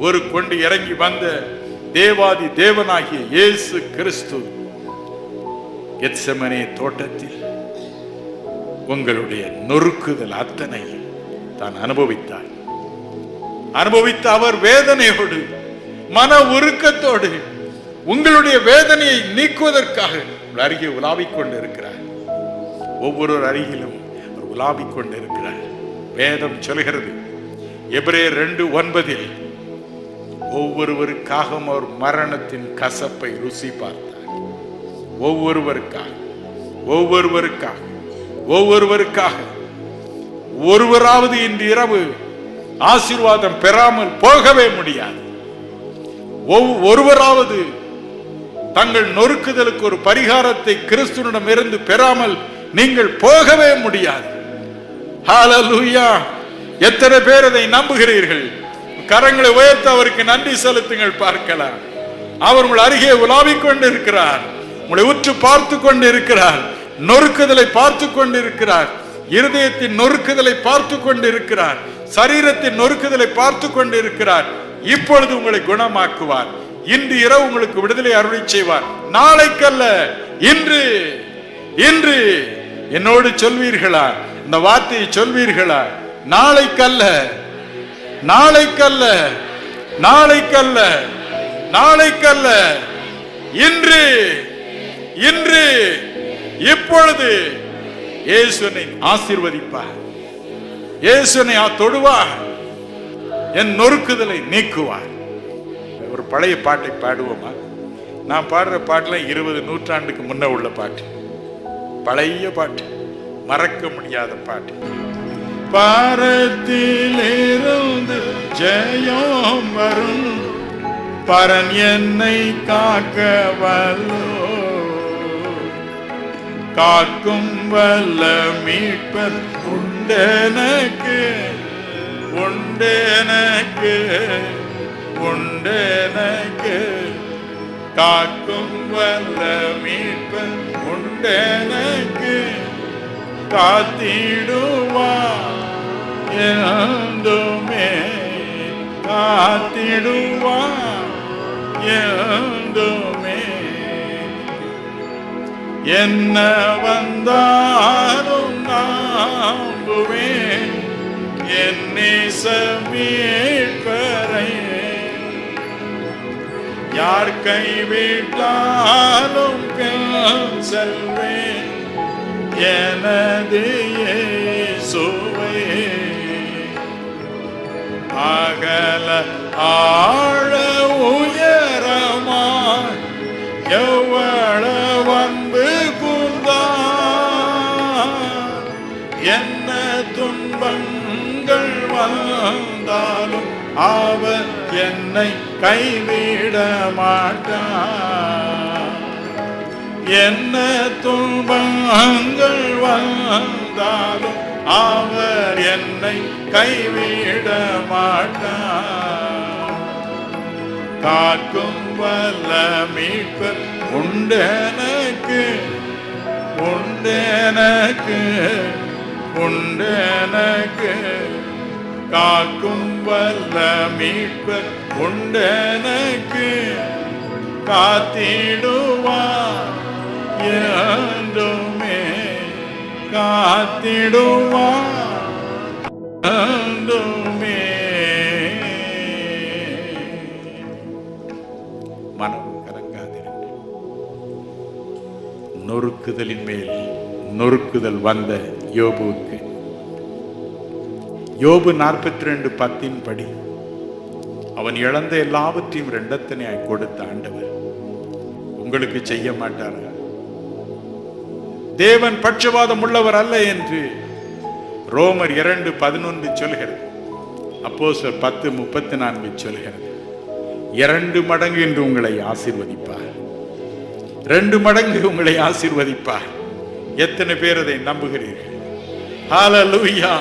ஒரு கொண்டு இறங்கி வந்த தேவாதி தேவனாகிய இயேசு கிறிஸ்து கெத்செமனே தோட்டத்தில் உங்களுடைய நொறுக்குதல் அத்தனை தான் அனுபவித்தார். அனுபவித்த அவர் வேதனையோடு மன உருக்கத்தோடு உங்களுடைய வேதனையை நீக்குவதற்காக அருகே உலாவிக் கொண்டு இருக்கிறார். ஒவ்வொரு அருகிலும் உலாவிக் கொண்டு இருக்கிறார். வேதம் சொல்கிறது, எபிரேயர் 2:9, ஒவ்வொருவருக்காகவும் அவர் மரணத்தின் கசப்பை ருசி பார்த்தார். ஒவ்வொருவருக்காக, ஒவ்வொருவருக்காக, ஒவ்வொருவருக்காக. ஒருவராவது இன்று இரவு ஆசீர்வாதம் பெறாமல் போகவே முடியாது. ஒருவராவது தங்கள் நொறுக்குதலுக்கு ஒரு பரிகாரத்தை கிறிஸ்துவிடம் இருந்து பெறாமல் நீங்கள் போகவே முடியாது. ஹல்லேலூயா. எத்தனை பேர் அதை நம்புகிறீர்கள்? கரங்களை உயர்த்த அவருக்கு நன்றி செலுத்துங்கள். பார்க்கலாம், அவர் உங்கள் அருகே உலாவிக் கொண்டு இருக்கிறார். உங்களை உற்று பார்த்து கொண்டு இருக்கிறார். நொறுக்குதலை பார்த்து கொண்டு இருக்கிறார். இருதயத்தின் நொறுக்குதலை பார்த்து கொண்டு இருக்கிறார். சரீரத்தின் நொறுக்குதலை பார்த்து கொண்டு இருக்கிறார். இப்பொழுது உங்களை குணமாக்குவார். இன்று இரவு உங்களுக்கு விடுதலை அருளை செய்வார். நாளைக்கல்ல, இன்று. இன்று என்னோடு சொல்வீர்களா? இந்த வார்த்தையை சொல்வீர்களா? நாளைக்கல்ல, நாளைக்கல்ல, நாளைக்கல்ல, நாளைக்கல்ல, இன்று, இன்று, இப்பொழுது இயேசுவை ஆசீர்வதிப்பார். இயேசுவை தொடுவார். என் நொறுக்குதலை நீக்குவார். ஒரு பழைய பாட்டை பாடுவோமா? நான் பாடுற பாட்டுலாம் 20 நூற்றாண்டுக்கு முன்ன உள்ள பாட்டு. பழைய பாட்டு, மறக்க முடியாத பாட்டு. பாரத்திலிருந்து ஜெயம் வரும், பரன் என்னை காக்க வல்லோ, காக்கும் வல்ல மீட்பர் உண்டெனக்கு, உண்டெனக்கு, உண்டெனக்கு, காக்கும் வல்ல மீட்பர் உண்டெனக்கு, காத்திடுவார் என்றுமே, காத்திடுவார் என்றுமே. என்ன வந்தாலும் நம்புவேன் என் நேச மீட்பரை, யார் கைவிட்டாலும் செல்வேன் எனது இயேசுவே. அகல ஆழ உயரமாய் எவ்வளவு அன்பு கூர்ந்தார், என்ன துன்பங்கள் வந்தாலும் அவர் என்னை கைவிட மாட்டார். என்ன துன்பங்கள் வந்தாலும் அவர் என்னை கைவிட மாட்டார். காக்கும் வல்ல மீட்பர் உண்டெனக்கு, உண்டெனக்கு, உண்டெனக்கு. காக்கும் வல்ல மீட்பர் உண்டெனக்கு, காத்திடுவார் என்றுமே, காத்திடுவார் என்றுமே. மனம் கலங்காதிருங்கள். நொறுக்குதலின் மேல் நொறுக்குதல் வந்த யோபுவுக்கு யோபு 42:10 படி அவன் இழந்த எல்லாவற்றையும் இரண்டத்தனையாய் கொடுத்த ஆண்டவர் உங்களுக்கு செய்ய மாட்டாரா? தேவன் பட்சபாதம் உள்ளவர் அல்ல என்று ரோமர் 2:11 சொல்கிறது. அப்போஸ்தலர் 10:34 சொல்கிறது. 2 மடங்கு என்று உங்களை ஆசீர்வதிப்பார், 2 மடங்கு உங்களை ஆசீர்வதிப்பார். எத்தனை பேர் அதை நம்புகிறீர்கள்? ஹல்லேலூயா,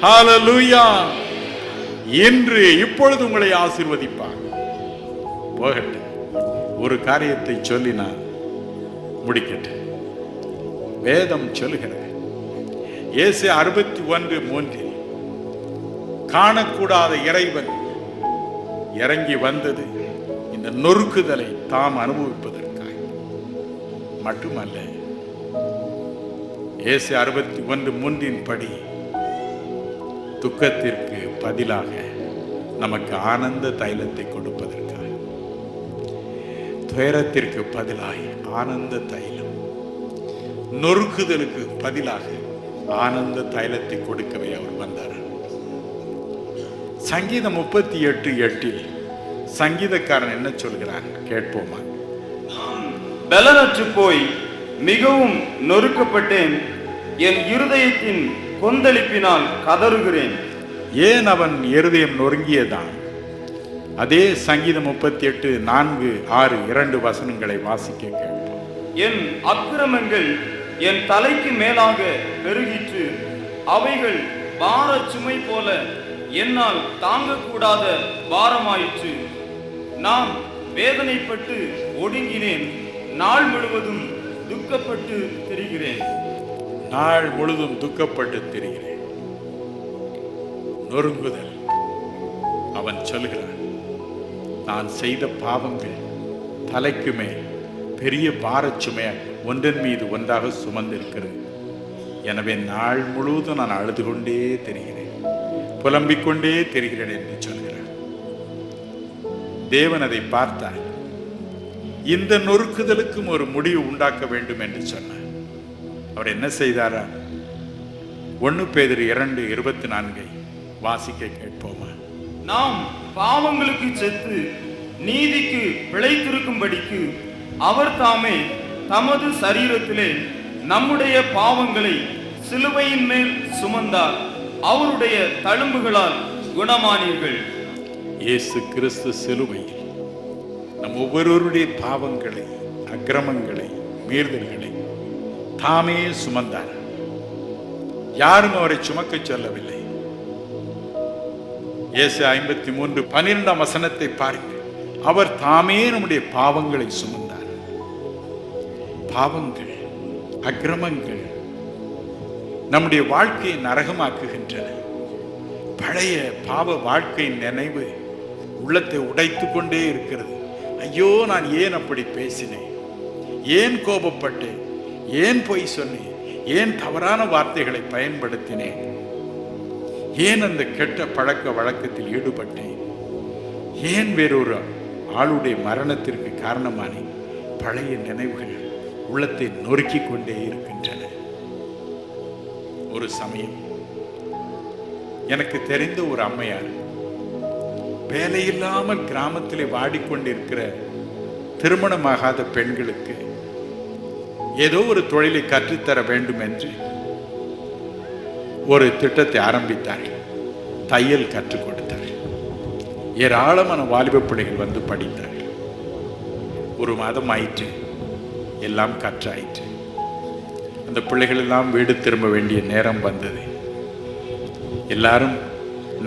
ஹல்லேலூயா. இன்று இப்பொழுது உங்களை ஆசீர்வதிப்பார். போகட்டும், ஒரு காரியத்தை சொல்லி நான் முடிக்கட்டும். வேதம் சொல்லுகிறது, இயேசு 61:3 காணக்கூடாத இறைவன் இறங்கி வந்தது இந்த நொறுக்குதலை தாம் அனுபவிப்பதற்காக மட்டுமல்ல. இயேசு 61:3 படி துக்கத்திற்கு பதிலாக நமக்கு ஆனந்த தைலத்தை கொடுப்பதற்காக, துயரத்திற்கு பதிலாக ஆனந்த தைலம், நொறுக்குதலுக்கு பதிலாக ஆனந்த தைலத்தை கொடுக்கவே அவர் வந்தார். சங்கீதம் 38:8 சங்கீதக்காரன் என்ன சொல்கிறான் கேட்போமா? பலனற்று போய் மிகவும் நொறுக்கப்பட்டேன், என் இருதயத்தின் கொந்தளிப்பினால் கதறுகிறேன். ஏன் அவன் இருதயம் நொறுங்கியதான்? அதே சங்கீதம் 38:4-6 வசனங்களை வாசிக்க கேட்போம். என் அக்கிரமங்கள் என் தலைக்கு மேலாக பெருகிற்று, அவைகள் பார சுமை போல என்னால் தாங்கக்கூடாத பாரமாயிற்று. நான் வேதனைப்பட்டு ஒடுங்கினேன், நாள் முழுவதும் துக்கப்பட்டு திரிகிறேன். நாள் முழுதும் துக்கப்பட்டு திரிகிறேன். நொறுங்குதல். அவன் சொல்கிறான், நான் செய்த பாவங்கள் தலைக்கு மேல் பெரிய பாரச்சுமைய ஒன்றன் மீது ஒன்றாக சுமந்திருக்கிறது. எனவே நாள் முழுவதும் நான் அழுது கொண்டே தெரிகிறேன், புலம்பிக் கொண்டே தெரிகிறேன் என்று சொல்கிறார். தேவன் அதை பார்த்தார். இந்த நொறுக்குதலுக்கும் ஒரு முடிவு உண்டாக்க வேண்டும் என்று சொன்னார். அவர் என்ன செய்தாரா? 1 பேதுரு 2:24 வாசிக்க கேட்போமா? நாம் பாவங்களுக்கு செத்து நீதிக்கு பிழைத்திருக்கும்படிக்கு அவர் தாமே தமது சரீரத்திலே நம்முடைய பாவங்களை சிலுவையின் மேல் சுமந்தார், அவருடைய தழும்புகளால் குணமானீர்கள். இயேசு கிறிஸ்து சிலுவையில் நம் ஒவ்வொருவருடைய பாவங்களை, அக்கிரமங்களை, மீறுதல்களை தாமே சுமந்தார். யாரும் அவரை சுமக்க சொல்லவில்லை. இயேசு 53:12 வசனத்தை பாருங்கள். அவர் தாமே நம்முடைய பாவங்களை சுமந்தார். பாவங்கள், அக்கிரமங்கள் நம்முடைய வாழ்க்கையை நரகமாக்குகின்றன. பழைய பாவ வாழ்க்கையின் நினைவு உள்ளத்தை உடைத்து கொண்டே இருக்கிறது. ஐயோ, நான் ஏன் அப்படி பேசினேன், ஏன் கோபப்பட்டேன், ஏன் பொய் சொன்னேன், ஏன் தவறான வார்த்தைகளை பயன்படுத்தினேன், ஏன் அந்த கெட்ட பழக்க வழக்கத்தில் ஈடுபட்டேன், ஏன் வேறொரு ஆளுடைய மரணத்திற்கு காரணமானேன். பழைய நினைவுகள் உள்ளத்தை நொறுக்கி கொண்டே இருக்கின்றன. ஒரு சமயம் எனக்கு தெரிந்த ஒரு அம்மையார் வேலையில்லாமல் கிராமத்திலே வாடிக்கொண்டிருக்கிற திருமணமாகாத பெண்களுக்கு ஏதோ ஒரு தொழிலை கற்றுத்தர வேண்டும் என்று ஒரு திட்டத்தை ஆரம்பித்தார்கள். தையல் கற்றுக் கொடுத்தார்கள். ஏராளமான வாலிப பிள்ளைகள் வந்து படித்தார்கள். 1 மாதம் ஆயிற்று, எல்லாம் கற்றாயிற்று. அந்த பிள்ளைகள் எல்லாம் வீடு திரும்ப வேண்டிய நேரம் வந்தது. எல்லாரும்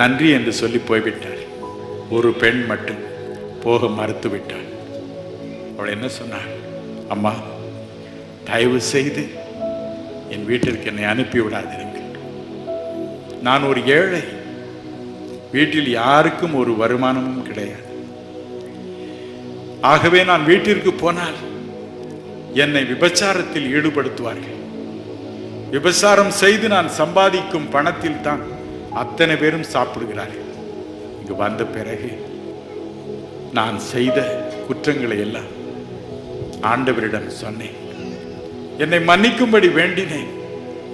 நன்றி என்று சொல்லி போய்விட்டார். ஒரு பெண் மட்டும் போக மறுத்து விட்டாள். அவள் என்ன சொன்னாள்? அம்மா, தயவு செய்து என் வீட்டிற்கு என்னை அனுப்பி விடாதிருங்கள். நான் ஒரு ஏழை, வீட்டில் யாருக்கும் ஒரு வருமானமும் கிடையாது. ஆகவே நான் வீட்டிற்கு போனால் என்னை விபச்சாரத்தில் ஈடுபடுத்துவார்கள். விபச்சாரம் செய்து நான் சம்பாதிக்கும் பணத்தில் தான் அத்தனை பேரும் சாப்பிடுகிறார்கள். இங்கு வந்த பிறகு நான் செய்த குற்றங்களை எல்லாம் ஆண்டவரிடம் சொன்னேன். என்னை மன்னிக்கும்படி வேண்டினேன்.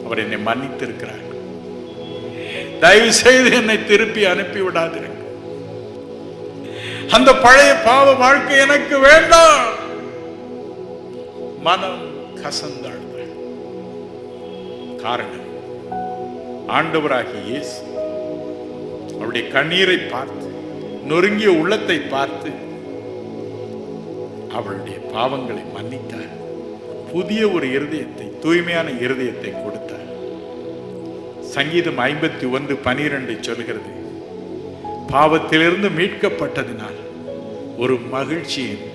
அவர் என்னை மன்னித்திருக்கிறார். தயவு செய்து என்னை திருப்பி அனுப்பி விடாதிருங்கள். அந்த பழைய பாவ வாழ்க்கை எனக்கு வேண்டாம். மனம் கசந்தாள். காரணம், ஆண்டவராகிய இயேசு அவருடைய கண்ணீரை பார்த்து, நொறுங்கிய உள்ளத்தை பார்த்து அவளுடைய பாவங்களை மன்னித்தார். புதிய ஒரு இருதயத்தை, தூய்மையான இருதயத்தை கொடுத்தார். சங்கீதம் 51:12 சொல்கிறது, பாவத்திலிருந்து மீட்கப்பட்டதினால் ஒரு மகிழ்ச்சியின்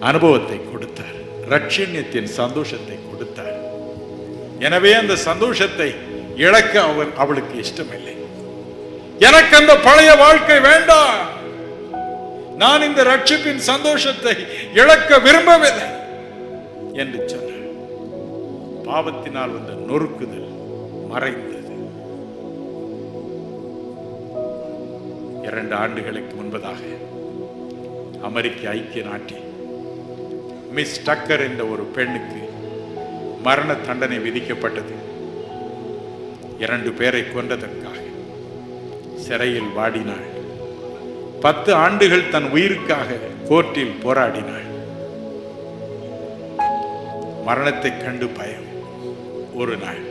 அனுபவத்தை கொடுத்தார். ரட்சண்யத்தின் சந்தோஷத்தை கொடுத்தார். எனவே அந்த சந்தோஷத்தை இழக்க அவளுக்கு இஷ்டமில்லை. எனக்கு அந்த பழைய வாழ்க்கை வேண்டாம். நான் இந்த ரட்சிப்பின் சந்தோஷத்தை இழக்க விரும்பவில்லை என்று சொன்னார். பாவத்தினால் வந்த நொறுக்குதல் மறைந்தது. 2 ஆண்டுகளுக்கு முன்பதாக அமெரிக்க ஐக்கிய நாட்டில் மிஸ் டக்கர் என்ற ஒரு பெண்ணுக்கு மரண தண்டனை விதிக்கப்பட்டது. 2 பேரை கொன்றதற்காக சிறையில் வாடினாள். 10 ஆண்டுகள் தன் உயிருக்காக கோர்ட்டில் போராடினாள். மரணத்தை கண்டு பயம். ஒரு நாள்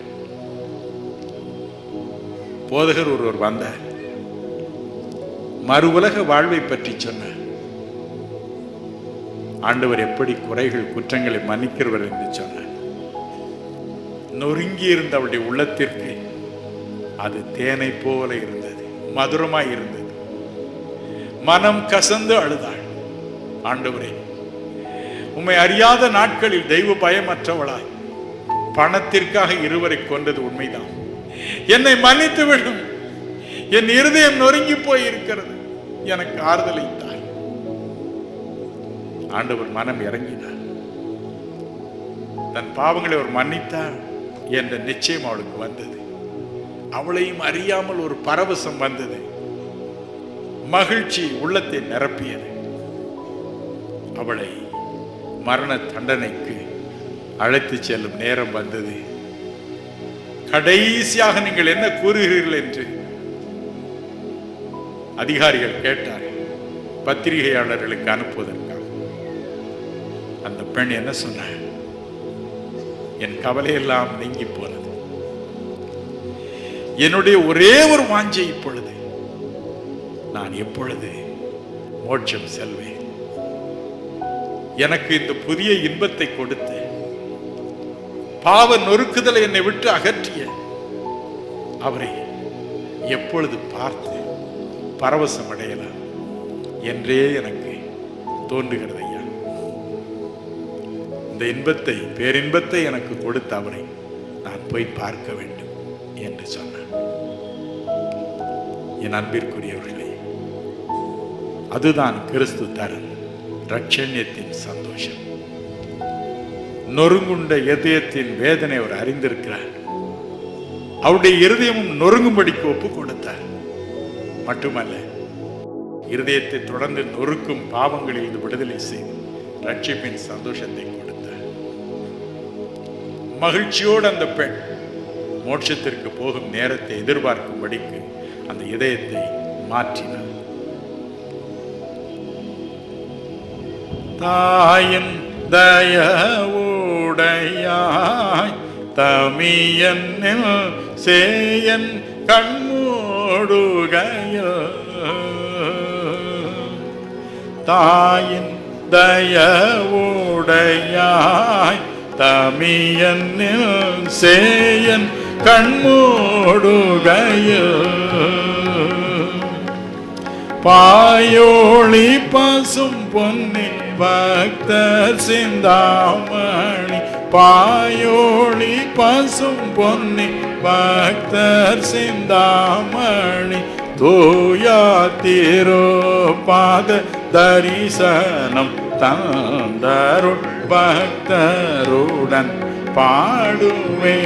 போதகர் ஒருவர் வந்தார். மறு உலக வாழ்வை பற்றி சொன்னார். ஆண்டவர் எப்படி குறைகள் குற்றங்களை மன்னிக்கிறவர் என்று சொன்னார். நொறுங்கி இருந்த அவளுடைய உள்ளத்திற்கு அது தேனை போல இருந்தது, மதுரமாய் இருந்தது. மனம் கசந்து அழுதாள். ஆண்டவரே, உம்மை அறியாத நாட்களில் தெய்வ பயமற்றவளாய் பணத்திற்காக இருவரை கொண்டது உண்மைதான். என்னை மன்னித்து விடும். என் இருதயம் நொறுங்கி போய் இருக்கிறது. எனக்கு ஆறுதலை தாய். ஆண்டவர் மனம் இறங்கினார். தன் பாவங்களை அவர் மன்னித்தார் என்ற நிச்சயம் அவளுக்கு வந்தது. அவளையும் அறியாமல் ஒரு பரவசம் வந்தது. மகிழ்ச்சி உள்ளத்தை நிரப்பியது. அவளை மரண தண்டனைக்கு அழைத்து செல்லும் நேரம் வந்தது. கடைசியாக நீங்கள் என்ன கூறுகிறீர்கள் என்று அதிகாரிகள் கேட்டார்கள், பத்திரிகையாளர்களுக்கு அனுப்புவதற்காக. அந்த பெண் என்ன சொன்னார்? என் கவலையெல்லாம் நீங்கி போனது. என்னுடைய ஒரே ஒரு வாஞ்சை இப்பொழுது, நான் எப்பொழுது மோட்சம் செல்வேன். எனக்கு இந்த புதிய இன்பத்தை கொடுத்து பாவ நொறுக்குதலை என்னை விட்டு அகற்றிய அவரை எப்பொழுது பார்த்து பரவசம் அடையலாம் என்றே எனக்கு தோன்றுகிறது ஐயா. இந்த இன்பத்தை, பேரின்பத்தை எனக்கு கொடுத்த அவரை நான் போய் பார்க்க வேண்டும் என்று சொன்னார். என் அன்பிற்குரியவர்களே, அதுதான் கிறிஸ்து தரும் ரட்சண்யத்தின் சந்தோஷம். நொறுங்குண்ட இதயத்தின் வேதனை அவர் அறிந்திருக்கிறார். அவருடைய இருதயமும் நொறுங்கும்படிக்கு ஒப்பு கொடுத்தார். மட்டுமல்ல, இருதயத்தை தொடர்ந்து நொறுக்கும் பாவங்களில் இருந்து விடுதலை செய்து ரட்சிப்பின் சந்தோஷத்தை கொடுத்தார். மகிழ்ச்சியோடு அந்த பெண் மோட்சத்திற்கு போகும் நேரத்தை எதிர்பார்க்கும்படிக்கு அந்த இதயத்தை மாற்றினார். தாயின் தயவுடையாய் தமியனில் சேயன் கண்மூடுகையோ, தாயின் தயவுடையாய் தமியனில் சேயன் கண்மூடுகையோ, பாயோளி பசும் பொன்னி பக்தர் சிந்தாமணி, பாயோளி பசும் பொன்னி பக்தர் சிந்தாமணி, தூயா திருபாத தரிசனம் தந்தருள் பக்தருடன் பாடுவே,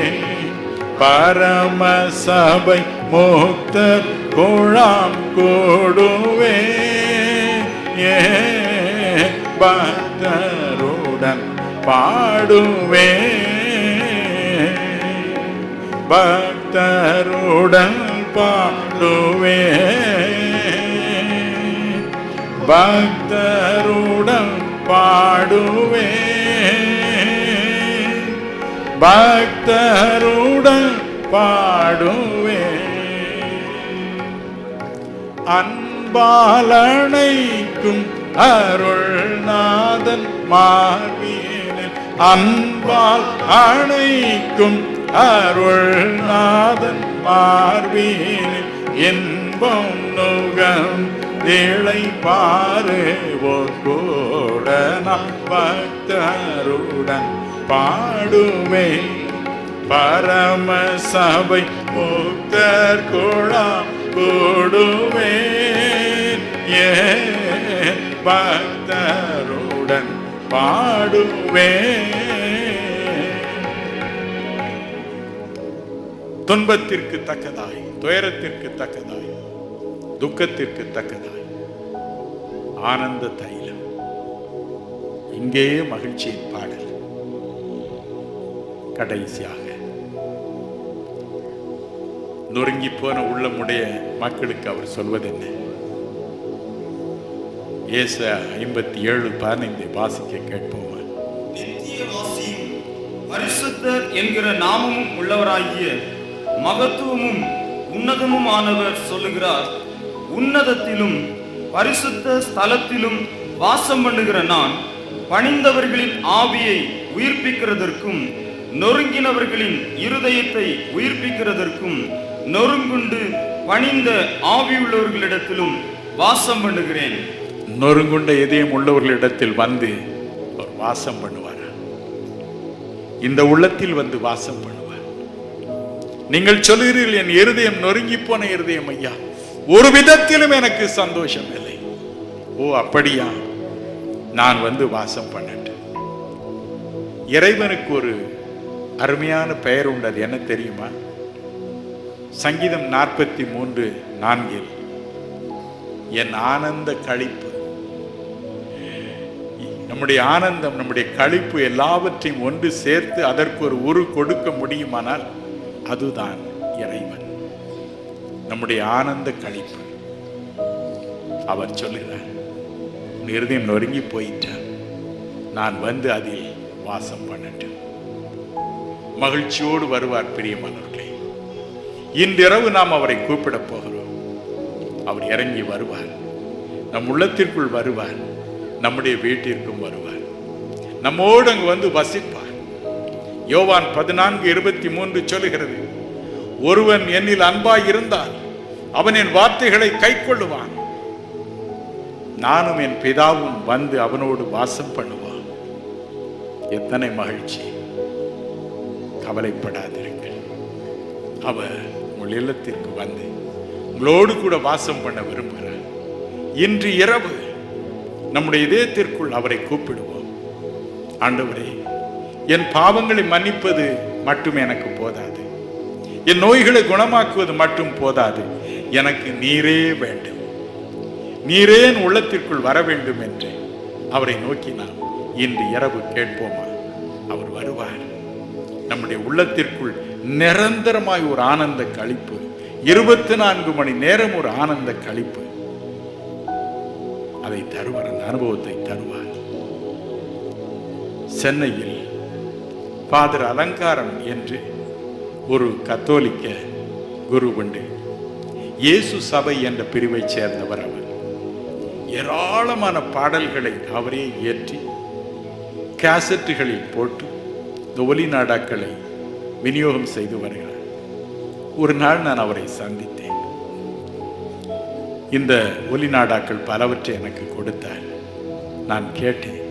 பரமசபை முக்தர் குழாம் கூடுவே, பக்தருடன் பாடுவே, பக்தருடன் பாடுவே, பக்தருடன் பாடுவே, பக்தருடன் பாடுவே. அன்பாலனைக்கும் அருள்நாதன் மார்பினில், அன்பால் அணைக்கும் அருள்நாதன் மார்பினில், இன்பம் நுகம் திளை பாருவோர் கூட நாம் பக்தருடன் பாடுவே, பரமசபை முக்தர் குழாம் கூடுவே, பக்தருடன் பாடுவே. துன்பத்திற்கு தக்கதாய், துயரத்திற்கு தக்கதாய், துக்கத்திற்கு தக்கதாய் ஆனந்த தைலம். இங்கேயே மகிழ்ச்சியின் பாடல். கடைசியாக நொறுங்கி போன உள்ளமுடைய மக்களுக்கு அவர் சொல்வது என்ன? ஏசாயா 57:15 வாசிக்க கேட்போமா? நித்தியவாசியும் பரிசுத்தர் என்கிற நாமமும் உள்ளவராகிய மகத்துவமும் உன்னதமுமானவர் சொல்லுகிறார், உன்னதத்திலும் பரிசுத்த ஸ்தலத்திலும் வாசம் பண்ணுகிற நான் பணிந்தவர்களின் ஆவியை உயிர்ப்பிக்கிறதற்கும் நொறுங்கினவர்களின் இருதயத்தை உயிர்ப்பிக்கிறதற்கும் நொறுங்குண்டு பணிந்த ஆவியுள்ளவர்களிடத்திலும் வாசம் பண்ணுகிறேன். நொறுங்குண்ட இதயம் உள்ளவர்களிடத்தில் வந்து அவர் வாசம் பண்ணுவார். இந்த உள்ளத்தில் வந்து வாசம் பண்ணுவார். நீங்கள் சொல்கிறீர்கள், என் இருதயம் நொறுங்கி போன இருதயம் ஐயா, ஒரு விதத்திலும் எனக்கு சந்தோஷம் இல்லை. ஓ அப்படியா, நான் வந்து வாசம் பண்ணட்டும். இறைவனுக்கு ஒரு அருமையான பெயர் உண்டு. அது என்ன தெரியுமா? சங்கீதம் 43:4 என் ஆனந்த களிப்பு. நம்முடைய ஆனந்தம், நம்முடைய களிப்பு எல்லாவற்றையும் ஒன்று சேர்த்து அதற்கு ஒரு உரு கொடுக்க முடியுமானால் அதுதான் இறைவன். நம்முடைய ஆனந்த களிப்பு. அவர் சொல்லுகிறார், இருதயம் நொறுங்கி போயிட்டார், நான் வந்து அதில் வாசம் பண்ணட்டும். மகிழ்ச்சியோடு வருவார். பிரியமானவர்களே, இன்றிரவு நாம் அவரை கூப்பிட போகிறோம். அவர் இறங்கி வருவார், நம் உள்ளத்திற்குள் வருவார், நம்முடைய வீட்டிற்கும் வருவார், நம்மோடு அங்கு வந்து வசிப்பார். யோவான் 14:23 சொல்லுகிறது, ஒருவன் என்னில் அன்பாய் இருந்தால் அவன் என் வார்த்தைகளை கைக்கொள்ளுவான், நானும் என் பிதாவும் வந்து அவனோடு வாசம் பண்ணுவான். எத்தனை மகிழ்ச்சி! கவலைப்படாதிருங்கள். அவர் உங்கள் இல்லத்திற்கு வந்து உங்களோடு கூட வாசம் பண்ண விரும்புகிறார். இன்று இரவு நம்முடைய இதயத்திற்குள் அவரை கூப்பிடுவோம். ஆண்டவரே, என் பாவங்களை மன்னிப்பது மட்டும் எனக்கு போதாது, என் நோய்களை குணமாக்குவது மட்டும் போதாது, எனக்கு நீரே வேண்டும், நீரே என் உள்ளத்திற்குள் வர வேண்டும் என்று அவரை நோக்கி நாம் இன்று இரவு கேட்போமா? அவர் வருவார். நம்முடைய உள்ளத்திற்குள் நிரந்தரமாய் ஒரு ஆனந்த களிப்பு, 24 மணி நேரம் ஒரு ஆனந்த களிப்பு, அதை தருவார். அந்த அனுபவத்தை தருவார். சென்னையில் ஃபாதர் அலங்காரம் என்று ஒரு கத்தோலிக்க குரு உண்டு. இயேசு சபை என்ற பிரிவை சேர்ந்தவர். அவர் ஏராளமான பாடல்களை அவரே இயற்றி கேசட்டுகளில் போட்டு இந்த ஒலி நாடாக்களை விநியோகம் செய்து வருகிறார். ஒரு நாள் நான் அவரை சந்தித்தேன். இந்த ஒலிநாடாக்கள் பலவற்றை எனக்கு கொடுத்தார். நான் கேட்டேன்,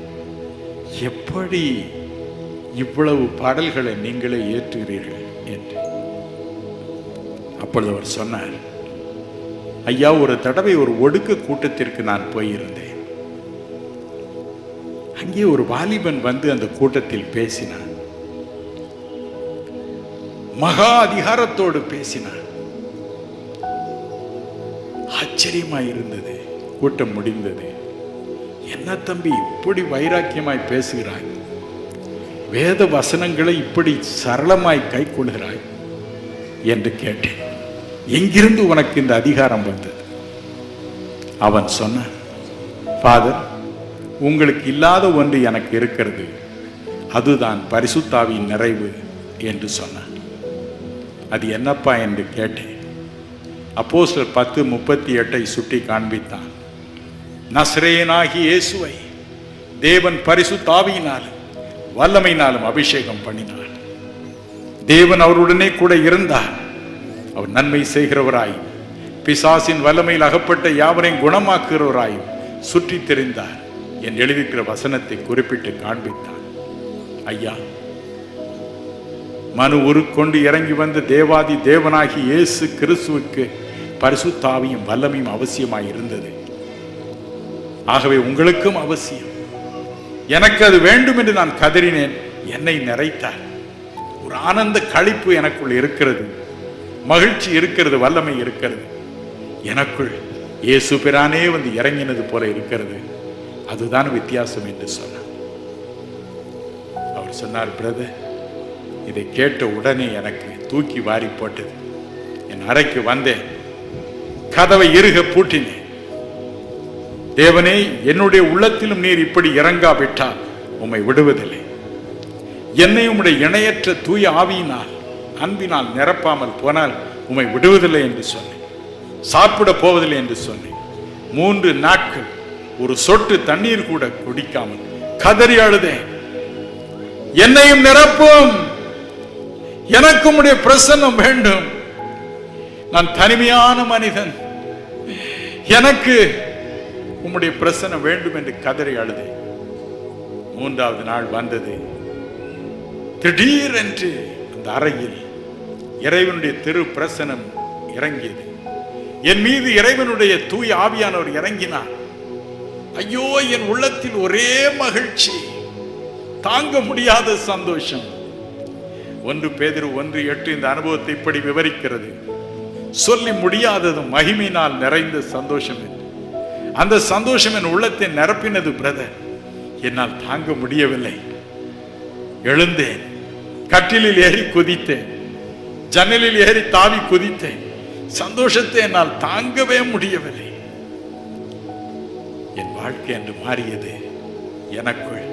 எப்படி இவ்வளவு பாடல்களை நீங்களே ஏற்றுகிறீர்கள் என்று. அப்பொழுது அவர் சொன்னார், ஐயா, ஒரு தடவை ஒரு ஒடுக்க கூட்டத்திற்கு நான் போயிருந்தேன். அங்கே ஒரு வாலிபன் வந்து அந்த கூட்டத்தில் பேசினான். மகா அதிகாரத்தோடு பேசினான். ஆச்சரியமாய் இருந்தது. கூட்டம் முடிந்தது. என்ன தம்பி இப்படி வைராக்கியமாய் பேசுகிறாய்? வேத வசனங்களை இப்படி சரளமாய் கை கொள்கிறாய் என்று கேட்டேன். எங்கிருந்து உனக்கு இந்த அதிகாரம் வந்தது? அவன் சொன்னான், ஃபாதர், உங்களுக்கு இல்லாத ஒன்று எனக்கு இருக்கிறது, அதுதான் பரிசுத்தாவியின் நிறைவு என்று சொன்னான். அது என்னப்பா என்று கேட்டேன். அப்போஸ்தலர் 10:38 சுட்டி காண்பித்தான். நசரேயனாகி இயேசுவை தேவன் பரிசுத்தாவியினாலும் வல்லமையினாலும் அபிஷேகம் பண்ணினார். தேவன் அவருடனே கூட இருந்தார். அவர் நன்மை செய்கிறவராய், பிசாசின் வல்லமையில் அகப்பட்ட யாவரையும் குணமாக்குகிறவராய் சுற்றி தெரிந்தார் என் எழுதிக்கிற வசனத்தை குறிப்பிட்டு காண்பித்தார். ஐயா, மனு உருக்கொண்டு இறங்கி வந்த தேவாதி தேவனாகி இயேசு கிறிஸ்துவுக்கு பரிசுத்தாவியும் வல்லமையும் அவசியமாய் இருந்தது. ஆகவே உங்களுக்கும் அவசியம். எனக்கு அது வேண்டும் என்று நான் கதறினேன். என்னை நிறைத்தார். ஒரு ஆனந்த களிப்பு எனக்குள் இருக்கிறது, மகிழ்ச்சி இருக்கிறது, வல்லமை இருக்கிறது. எனக்குள் இயேசு பிரானே வந்து இறங்கினது போல இருக்கிறது. அதுதான் வித்தியாசம் என்று சொன்னார். அவர் சொன்னார், பிரதர், இதை கேட்ட உடனே எனக்கு தூக்கி வாரி போட்டது. என் அறைக்கு வந்தேன், கதவை இறுக பூட்டினேன். தேவனே, என்னுடைய உள்ளத்திலும் நீர் இப்படி இறங்காவிட்டால் உம்மை விடுவதில்லை. என்னை உம்முடைய இணையற்ற தூய ஆவியினால் அன்பினால் நிரப்பாமல் போனால் உம்மை விடுவதில்லை என்று சொன்னேன். சாப்பிட போவதில்லை என்று சொன்னேன். 3 நாட்கள் ஒரு சொட்டு தண்ணீர் கூட குடிக்காமல் கதறி அழுதேன். என்னையும் நிரப்பும், எனக்கு உம்முடைய பிரசன்னம் வேண்டும். நான் தனிமையான மனிதன், எனக்கு உம்முடைய பிரசன்னம் வேண்டும் என்று கதறி அழுதேன். 3வது நாள் வந்தது. திடீரென்று அந்த அறையில் இறைவனுடைய திரு பிரசனம் இறங்கியது. என் மீது இறைவனுடைய தூய ஆவியானவர் இறங்கினார். ஐயோ, என் உள்ளத்தில் ஒரே மகிழ்ச்சி, தாங்க முடியாத சந்தோஷம். 1 பேதுரு 1:8 இந்த அனுபவத்தை இப்படி விவரிக்கிறது. சொல்லி முடியாததும் மகிமையினால் நிறைந்த சந்தோஷம் என்று. அந்த சந்தோஷம் என் உள்ளத்தை நிரப்பினது பிரதர். என்னால் தாங்க முடியவில்லை. எழுந்தேன், கட்டிலில் ஏறி குதித்தேன், ஜன்னலில் ஏறி தாவி குதித்தேன். சந்தோஷத்தை என்னால் தாங்கவே முடியவில்லை. என் வாழ்க்கை என்று மாறியது. எனக்குள்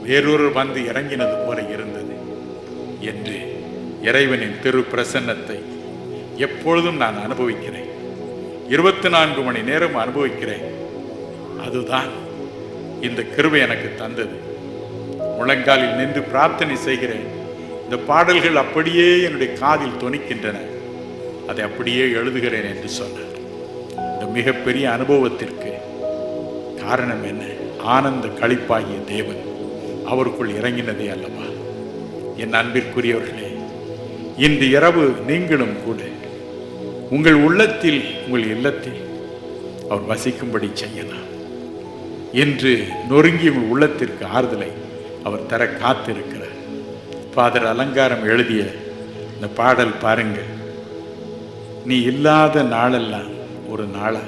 வேறொரு வந்து இறங்கினது போல இருந்தது என்று இறைவனின் திரு பிரசன்னத்தை எப்பொழுதும் நான் அனுபவிக்கிறேன். 24 மணி நேரம் அனுபவிக்கிறேன். அதுதான் இந்த கிருபை எனக்கு தந்தது. முழங்காலில் நின்று பிரார்த்தனை செய்கிறேன். இந்த பாடல்கள் அப்படியே என்னுடைய காதில் தொனிக்கின்றன. அதை அப்படியே எழுதுகிறேன் என்று சொன்னார். இந்த மிகப்பெரிய அனுபவத்திற்கு காரணம் என்ன? ஆனந்த களிப்பாகிய தேவன் அவருக்குள் இறங்கினதே அல்லவா? என் அன்பிற்குரியவர்களே, இன்று இரவு நீங்களும் கூட உங்கள் உள்ளத்தில், உங்கள் இல்லத்தில் அவர் வசிக்கும்படி செய்யலாம். என்று நொறுங்கி உங்கள் உள்ளத்திற்கு ஆறுதலை அவர் தர காத்திருக்கிறார். ஃபாதர் அலங்காரம் எழுதிய இந்த பாடல் பாருங்கள். நீ இல்லாத நாளெல்லாம் ஒரு நாளா,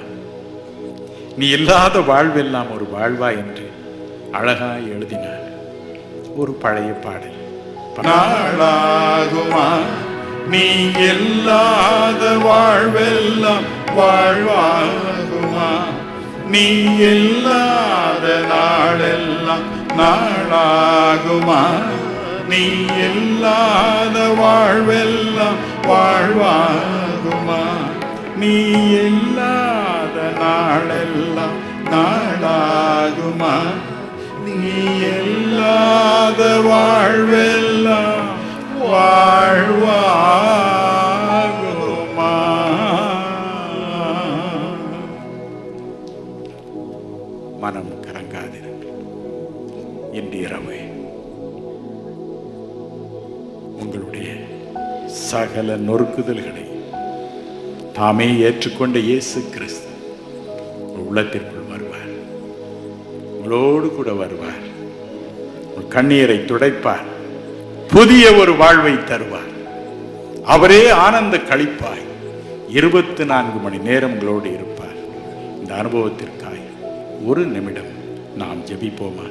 நீ இல்லாத வாழ்வெல்லாம் ஒரு வாழ்வா என்று அழகாய் எழுதினார். ஒரு பழைய பாடல். நாளாகுமா நீ இல்லாத வாழ்வெல்லாம் வாழ்வாகுமா, நீ இல்லாத நாளெல்லாம் நாளாகுமா, நீ இல்லாத வாழ்வெல்லாம் வாழ்வாகுமா, நீ இல்லாத நாளெல்லாம் நாளாகுமா, நீ இல்லாத வாழ்வெல்லாம் வாழ்வாகுமா. மனம் கலங்காதிருங்கள். இன்று இரவு உங்களுடைய சகல நொறுக்குதல்களை தாமே ஏற்றுக்கொண்ட இயேசு கிறிஸ்து உங்கள் உள்ளத்திற்குள் வருவார். உங்களோடு கூட வருவார். உங்கள் கண்ணீரை துடைப்பார். புதிய ஒரு வாழ்வை தருவார். அவரே ஆனந்த களிப்பாய் 24 மணி நேரம் உங்களோடு இருப்பார். இந்த அனுபவத்திற்காய் ஒரு நிமிடம் நாம் ஜெபிப்போமா?